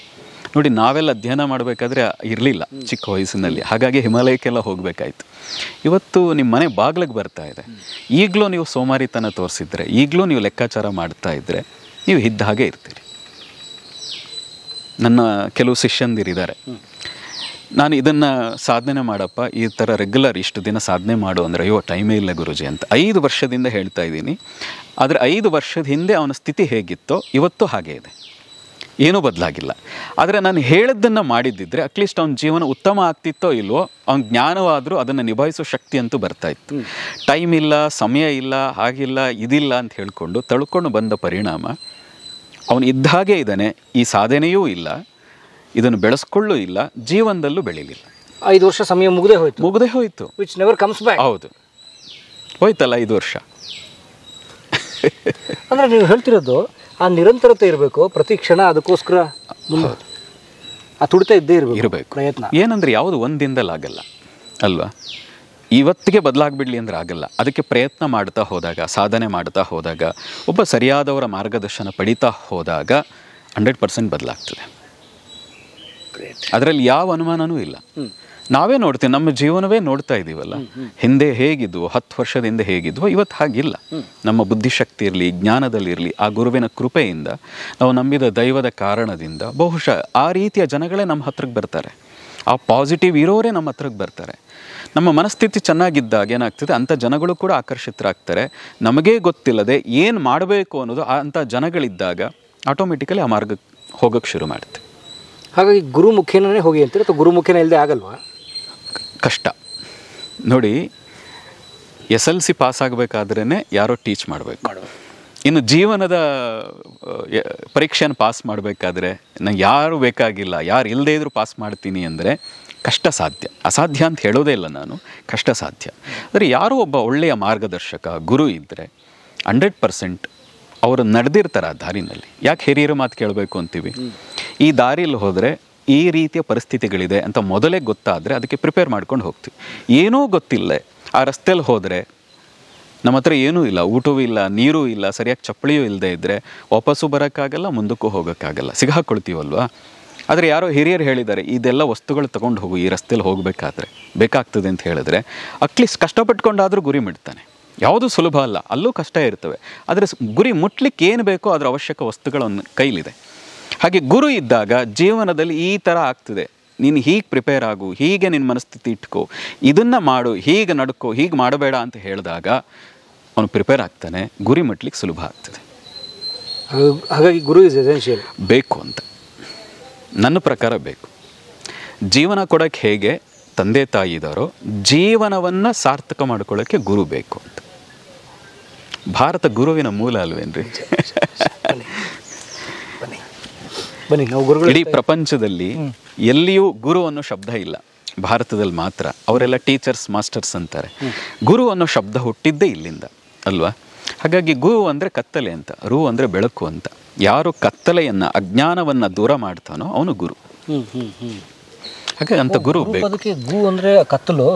ನೋಡಿ, ನಾವೆಲ್ಲ ಅಧ್ಯಯನ ಮಾಡಬೇಕಾದ್ರೆ ಇರಲಿಲ್ಲ ಚಿಕ್ಕ ವಯಸ್ಸಿನಲ್ಲಿ, ಹಾಗಾಗಿ ಹಿಮಾಲಯಕ್ಕೆಲ್ಲ ಹೋಗಬೇಕಾಯ್ತು. ಇವತ್ತು ನಿಮ್ಮ ಮನೆ ಬಾಗಿಲಿಗೆ ಬರ್ತಾ ಇದೆ. ಈಗಲೂ ನೀವು ಸೋಮಾರಿತನ ತೋರಿಸಿದ್ರೆ, ಈಗಲೂ ನೀವು ಲೆಕ್ಕಾಚಾರ ಮಾಡ್ತಾ ಇದ್ದರೆ, ನೀವು ಇದ್ದ ಹಾಗೆ ಇರ್ತೀರಿ. ನನ್ನ ಕೆಲವು ಶಿಷ್ಯಂದಿರಿದ್ದಾರೆ, ನಾನು ಇದನ್ನು ಸಾಧನೆ ಮಾಡಪ್ಪ, ಈ ಥರ ರೆಗ್ಯುಲರ್ ಇಷ್ಟು ದಿನ ಸಾಧನೆ ಮಾಡು ಅಂದರೆ, ಅಯ್ಯೋ ಟೈಮೇ ಇಲ್ಲ ಗುರುಜಿ ಅಂತ 5 ವರ್ಷದಿಂದ ಹೇಳ್ತಾ ಇದ್ದೀನಿ. ಆದರೆ 5 ವರ್ಷದ ಹಿಂದೆ ಅವನ ಸ್ಥಿತಿ ಹೇಗಿತ್ತೋ ಇವತ್ತು ಹಾಗೇ ಇದೆ, ಏನೂ ಬದಲಾಗಿಲ್ಲ. ಆದರೆ ನಾನು ಹೇಳಿದ್ದನ್ನು ಮಾಡಿದ್ದಿದ್ರೆ ಅಟ್ಲೀಸ್ಟ್ ಅವನ ಜೀವನ ಉತ್ತಮ ಆಗ್ತಿತ್ತೋ ಇಲ್ವೋ, ಅವ್ನ ಜ್ಞಾನವಾದರೂ ಅದನ್ನು ನಿಭಾಯಿಸೋ ಶಕ್ತಿ ಅಂತೂ ಬರ್ತಾಯಿತ್ತು. ಟೈಮ್ ಇಲ್ಲ, ಸಮಯ ಇಲ್ಲ, ಹಾಗಿಲ್ಲ, ಇದಿಲ್ಲ ಅಂತ ಹೇಳ್ಕೊಂಡು ತಳ್ಕೊಂಡು ಬಂದ ಪರಿಣಾಮ ಅವನು ಇದ್ದ ಹಾಗೆ ಇದ್ದಾನೆ. ಈ ಸಾಧನೆಯೂ ಇಲ್ಲ, ಇದನ್ನು ಬೆಳೆಸ್ಕೊಳ್ಳೂ ಇಲ್ಲ, ಜೀವನದಲ್ಲೂ ಬೆಳೀಲಿಲ್ಲ. 5 ವರ್ಷ ಸಮಯ ಮುಗದೇ ಹೋಯಿತು. Which never comes back. ಹೌದು, ಹೋಯ್ತಲ್ಲ 5 ವರ್ಷ. ಅಂದರೆ ನೀವು ಹೇಳ್ತಿರೋದು ಆ ನಿರಂತರತೆ ಇರಬೇಕು, ಪ್ರತಿ ಕ್ಷಣ ಅದಕ್ಕೋಸ್ಕರ ಆ ತುಡಿತ ಇದ್ದೇ ಇರಬೇಕು ಪ್ರಯತ್ನ. ಏನಂದರೆ ಯಾವುದು ಒಂದಿನದಲ್ಲಿ ಆಗಲ್ಲ ಅಲ್ವಾ? ಇವತ್ತಿಗೆ ಬದಲಾಗ್ಬಿಡ್ಲಿ ಅಂದರೆ ಆಗಲ್ಲ. ಅದಕ್ಕೆ ಪ್ರಯತ್ನ ಮಾಡ್ತಾ ಹೋದಾಗ, ಸಾಧನೆ ಮಾಡ್ತಾ ಹೋದಾಗ, ಒಬ್ಬ ಸರಿಯಾದವರ ಮಾರ್ಗದರ್ಶನ ಪಡಿತಾ ಹೋದಾಗ 100% ಬದಲಾಗ್ತದೆ. ಅದರಲ್ಲಿ ಯಾವ ಅನುಮಾನವೂ ಇಲ್ಲ. ನಾವೇ ನೋಡ್ತೀವಿ, ನಮ್ಮ ಜೀವನವೇ ನೋಡ್ತಾ ಇದ್ದೀವಲ್ಲ. ಹಿಂದೆ ಹೇಗಿದ್ವು, 10 ವರ್ಷದ ಹಿಂದೆ ಹೇಗಿದ್ವು, ಇವತ್ತು ಹಾಗಿಲ್ಲ. ನಮ್ಮ ಬುದ್ಧಿಶಕ್ತಿ ಇರಲಿ, ಜ್ಞಾನದಲ್ಲಿರಲಿ, ಆ ಗುರುವಿನ ಕೃಪೆಯಿಂದ, ನಾವು ನಂಬಿದ ದೈವದ ಕಾರಣದಿಂದ ಬಹುಶಃ ಆ ರೀತಿಯ ಜನಗಳೇ ನಮ್ಮ ಹತ್ರಕ್ಕೆ ಬರ್ತಾರೆ. ಆ ಪಾಸಿಟಿವ್ ಇರೋರೇ ನಮ್ಮ ಹತ್ರಕ್ಕೆ ಬರ್ತಾರೆ. ನಮ್ಮ ಮನಸ್ಥಿತಿ ಚೆನ್ನಾಗಿದ್ದಾಗ ಏನಾಗ್ತದೆ, ಅಂಥ ಜನಗಳು ಕೂಡ ಆಕರ್ಷಿತರಾಗ್ತಾರೆ. ನಮಗೇ ಗೊತ್ತಿಲ್ಲದೆ ಏನು ಮಾಡಬೇಕು ಅನ್ನೋದು ಅಂಥ ಜನಗಳಿದ್ದಾಗ ಆಟೋಮೆಟಿಕಲಿ ಆ ಮಾರ್ಗಕ್ಕೆ ಹೋಗೋಕ್ಕೆ ಶುರು ಮಾಡುತ್ತೆ. ಹಾಗಾಗಿ ಗುರು ಮುಖೇನೇ ಹೋಗಿ ಅಂತೀರ ಅಥವಾ ಗುರು ಮುಖೇನ ಇಲ್ಲದೆ ಆಗಲ್ವಾ? ಕಷ್ಟ ನೋಡಿ. SLC ಪಾಸ್ ಆಗಬೇಕಾದ್ರೇ ಯಾರೋ ಟೀಚ್ ಮಾಡಬೇಕು. ಇನ್ನು ಜೀವನದ ಪರೀಕ್ಷೆಯನ್ನು ಪಾಸ್ ಮಾಡಬೇಕಾದ್ರೆ ನಂಗೆ ಯಾರು ಬೇಕಾಗಿಲ್ಲ, ಯಾರು ಇಲ್ಲದೇ ಇದ್ರೂ ಪಾಸ್ ಮಾಡ್ತೀನಿ ಅಂದರೆ ಕಷ್ಟ ಸಾಧ್ಯ. ಅಸಾಧ್ಯ ಅಂತ ಹೇಳೋದೇ ಇಲ್ಲ ನಾನು, ಕಷ್ಟ ಸಾಧ್ಯ. ಆದರೆ ಯಾರೋ ಒಬ್ಬ ಒಳ್ಳೆಯ ಮಾರ್ಗದರ್ಶಕ ಗುರು ಇದ್ದರೆ 100% ಅವರು ನಡೆದಿರ್ತಾರೆ ಆ ದಾರಿನಲ್ಲಿ. ಯಾಕೆ ಹಿರಿಯರ ಮಾತು ಕೇಳಬೇಕು ಅಂತೀವಿ? ಈ ದಾರಿಯಲ್ಲಿ ಹೋದರೆ ಈ ರೀತಿಯ ಪರಿಸ್ಥಿತಿಗಳಿದೆ ಅಂತ ಮೊದಲೇ ಗೊತ್ತಾದರೆ ಅದಕ್ಕೆ ಪ್ರಿಪೇರ್ ಮಾಡ್ಕೊಂಡು ಹೋಗ್ತೀವಿ. ಏನೂ ಗೊತ್ತಿಲ್ಲ ಆ ರಸ್ತೆಯಲ್ಲಿ ಹೋದರೆ, ನಮ್ಮ ಹತ್ರ ಏನೂ ಇಲ್ಲ, ಊಟವೂ ಇಲ್ಲ, ನೀರೂ ಇಲ್ಲ, ಸರಿಯಾಗಿ ಚಪ್ಪಳಿಯೂ ಇಲ್ಲದೆ ಇದ್ದರೆ ವಾಪಸ್ಸು ಬರೋಕ್ಕಾಗಲ್ಲ, ಮುಂದಕ್ಕೂ ಹೋಗೋಕ್ಕಾಗಲ್ಲ, ಸಿಗಾಕೊಳ್ತೀವಲ್ವ. ಆದರೆ ಯಾರೋ ಹಿರಿಯರು ಹೇಳಿದ್ದಾರೆ, ಇದೆಲ್ಲ ವಸ್ತುಗಳು ತೊಗೊಂಡು ಹೋಗು, ಈ ರಸ್ತೆಯಲ್ಲಿ ಹೋಗಬೇಕಾದ್ರೆ ಬೇಕಾಗ್ತದೆ ಅಂತ ಹೇಳಿದ್ರೆ ಅಟ್ಲೀಸ್ಟ್ ಕಷ್ಟಪಟ್ಕೊಂಡಾದರೂ ಗುರಿ ಮುಟ್ತಾನೆ. ಯಾವುದೂ ಸುಲಭ ಅಲ್ಲ, ಅಲ್ಲೂ ಕಷ್ಟ ಇರ್ತವೆ. ಆದರೆ ಗುರಿ ಮುಟ್ಲಿಕ್ಕೆ ಏನು ಬೇಕೋ ಅದರ ಅವಶ್ಯಕ ವಸ್ತುಗಳನ್ನು ಕೈಲಿದೆ. ಹಾಗೆ ಗುರು ಇದ್ದಾಗ ಜೀವನದಲ್ಲಿ ಈ ಥರ ಆಗ್ತದೆ, ನೀನು ಹೀಗೆ ಪ್ರಿಪೇರ್ ಆಗು, ಹೀಗೆ ನಿನ್ನ ಮನಸ್ಥಿತಿ ಇಟ್ಕೋ, ಇದನ್ನು ಮಾಡು, ಹೀಗೆ ನಡ್ಕೋ, ಹೀಗೆ ಮಾಡಬೇಡ ಅಂತ ಹೇಳಿದಾಗ ಅವನು ಪ್ರಿಪೇರ್ ಆಗ್ತಾನೆ, ಗುರಿ ಮುಟ್ಲಿಕ್ಕೆ ಸುಲಭ ಆಗ್ತದೆ. ಹಾಗಾಗಿ ಗುರು ಇಸ್ ಎಸೆನ್ಷಿಯಲ್ ಬೇಕು ಅಂತ ನನ್ನ ಪ್ರಕಾರ ಬೇಕು. ಜೀವನ ಕೊಡೋಕ್ಕೆ ಹೇಗೆ ತಂದೆ ತಾಯಿ ಇದ್ದಾರೋ, ಜೀವನವನ್ನು ಸಾರ್ಥಕ ಮಾಡ್ಕೊಳ್ಳೋಕ್ಕೆ ಗುರು ಬೇಕು ಅಂತ. ಭಾರತ ಗುರುವಿನ ಮೂಲ ಅಲ್ವೇನ್ರಿ? ಬನ್ನಿ ನಾವು ಗುರುಗಳು. ಇಡೀ ಪ್ರಪಂಚದಲ್ಲಿ ಎಲ್ಲಿಯೂ ಗುರು ಅನ್ನೋ ಶಬ್ದ ಇಲ್ಲ, ಭಾರತದಲ್ಲಿ ಮಾತ್ರ. ಅವರೆಲ್ಲ ಟೀಚರ್ಸ್, ಮಾಸ್ಟರ್ಸ್ ಅಂತಾರೆ. ಗುರು ಅನ್ನೋ ಶಬ್ದ ಹುಟ್ಟಿದ್ದೇ ಇಲ್ಲಿಂದ ಅಲ್ವಾ? ಹಾಗಾಗಿ ಗುರು ಅಂದರೆ ಕತ್ತಲೆ ಅಂತ, ರು ಅಂದರೆ ಬೆಳಕು ಅಂತ. ಯಾರು ಕತ್ತಲೆಯನ್ನು, ಅಜ್ಞಾನವನ್ನು ದೂರ ಮಾಡ್ತಾನೋ ಅವನು ಗುರು. ಹಾಗೆ ಅಂತ ಗುರು ಬೇಕು. ಅದಕ್ಕೆ ಗು ಅಂದರೆ ಕತ್ತಲು,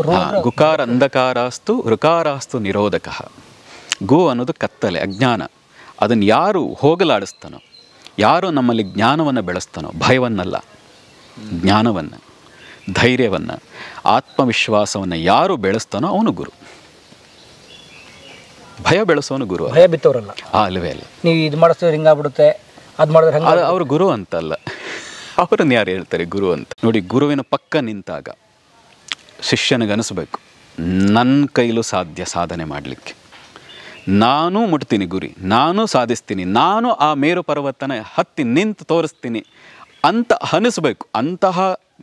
ಗುಕಾರ ಅಂಧಕಾರಾಸ್ತು ಋಕಾರಾಸ್ತು ನಿರೋಧಕ. ಗು ಅನ್ನೋದು ಕತ್ತಲೆ, ಅಜ್ಞಾನ. ಅದನ್ನು ಯಾರು ಹೋಗಲಾಡಿಸ್ತಾನೋ, ಯಾರು ನಮ್ಮಲ್ಲಿ ಜ್ಞಾನವನ್ನು ಬೆಳೆಸ್ತಾನೋ, ಭಯವನ್ನಲ್ಲ, ಜ್ಞಾನವನ್ನು, ಧೈರ್ಯವನ್ನು, ಆತ್ಮವಿಶ್ವಾಸವನ್ನು ಯಾರು ಬೆಳೆಸ್ತಾನೋ ಅವನು ಗುರು. ಭಯ ಬೆಳೆಸೋನು ಗುರು. ಭಯ ಬಿತ್ತವರಲ್ಲ, ಅಲ್ವೇ ಅಲ್ಲ. ನೀವು ಇದು ಮಾಡಿಸ್ತೀವಿ ಹಿಂಗಾಗ್ಬಿಡುತ್ತೆ, ಅದು ಮಾಡಿದ್ರೆ ಹಂಗೆ, ಅವರು ಗುರು ಅಂತಲ್ಲ. ಅವರನ್ನು ಯಾರು ಹೇಳ್ತಾರೆ ಗುರು ಅಂತ? ನೋಡಿ, ಗುರುವಿನ ಪಕ್ಕ ನಿಂತಾಗ ಶಿಷ್ಯನಿಗನಿಸ್ಬೇಕು, ನನ್ನ ಕೈಲೂ ಸಾಧ್ಯ ಸಾಧನೆ ಮಾಡಲಿಕ್ಕೆ, ನಾನೂ ಮುಟ್ತೀನಿ ಗುರಿ, ನಾನೂ ಸಾಧಿಸ್ತೀನಿ, ನಾನು ಆ ಮೇರು ಪರ್ವತನ ಹತ್ತಿ ನಿಂತು ತೋರಿಸ್ತೀನಿ ಅಂತ ಅನಿಸ್ಬೇಕು. ಅಂತಹ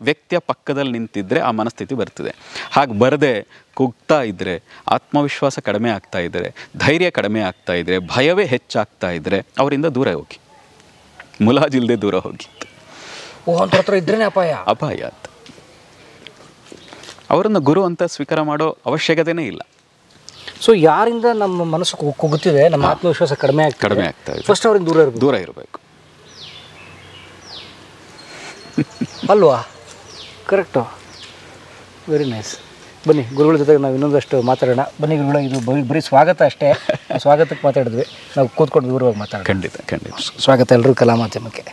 ವ್ಯಕ್ತಿಯ ಪಕ್ಕದಲ್ಲಿ ನಿಂತಿದ್ದರೆ ಆ ಮನಸ್ಥಿತಿ ಬರ್ತದೆ. ಹಾಗೆ ಬರದೆ ಕುಗ್ತಾ ಇದ್ದರೆ, ಆತ್ಮವಿಶ್ವಾಸ ಕಡಿಮೆ ಆಗ್ತಾ ಇದ್ದರೆ, ಧೈರ್ಯ ಕಡಿಮೆ ಆಗ್ತಾ ಇದ್ದರೆ, ಭಯವೇ ಹೆಚ್ಚಾಗ್ತಾ ಇದ್ದರೆ ಅವರಿಂದ ದೂರ ಹೋಗಿ, ಮುಲಾಜಿಲ್ಲದೆ ದೂರ ಹೋಗಿ. ಹತ್ರ ಇದ್ರೇ ಅಪಾಯ ಅಂತ. ಅವರನ್ನು ಗುರು ಅಂತ ಸ್ವೀಕಾರ ಮಾಡೋ ಅವಶ್ಯಕತೆನೇ ಇಲ್ಲ. ಸೊ ಯಾರಿಂದ ನಮ್ಮ ಮನಸ್ಸು ಕುಗ್ಗುತ್ತಿದೆ, ನಮ್ಮ ಆತ್ಮವಿಶ್ವಾಸ ಕಡಿಮೆ ಆಗ್ತಾ ಇದೆ, ಫಸ್ಟ್ ಅವರಿಂದ ದೂರ ಇರಬೇಕು ಅಲ್ವಾ? Correct, very nice. ಬನ್ನಿ ಗುರುಗಳ ಜೊತೆಗೆ ನಾವು ಇನ್ನೊಂದಷ್ಟು ಮಾತಾಡೋಣ. ಬನ್ನಿ ಗುರುಗಳ, ಇದು ಬರೀ ಸ್ವಾಗತ ಅಷ್ಟೇ, ಸ್ವಾಗತಕ್ಕೆ ಮಾತಾಡಿದ್ವಿ, ನಾವು ಕೂತ್ಕೊಂಡು ದೂರವಾಗಿ ಮಾತಾಡೋಣ. ಖಂಡಿತ. ಸ್ವಾಗತ ಎಲ್ಲರೂ ಕಲಾ ಮಾಧ್ಯಮಕ್ಕೆ.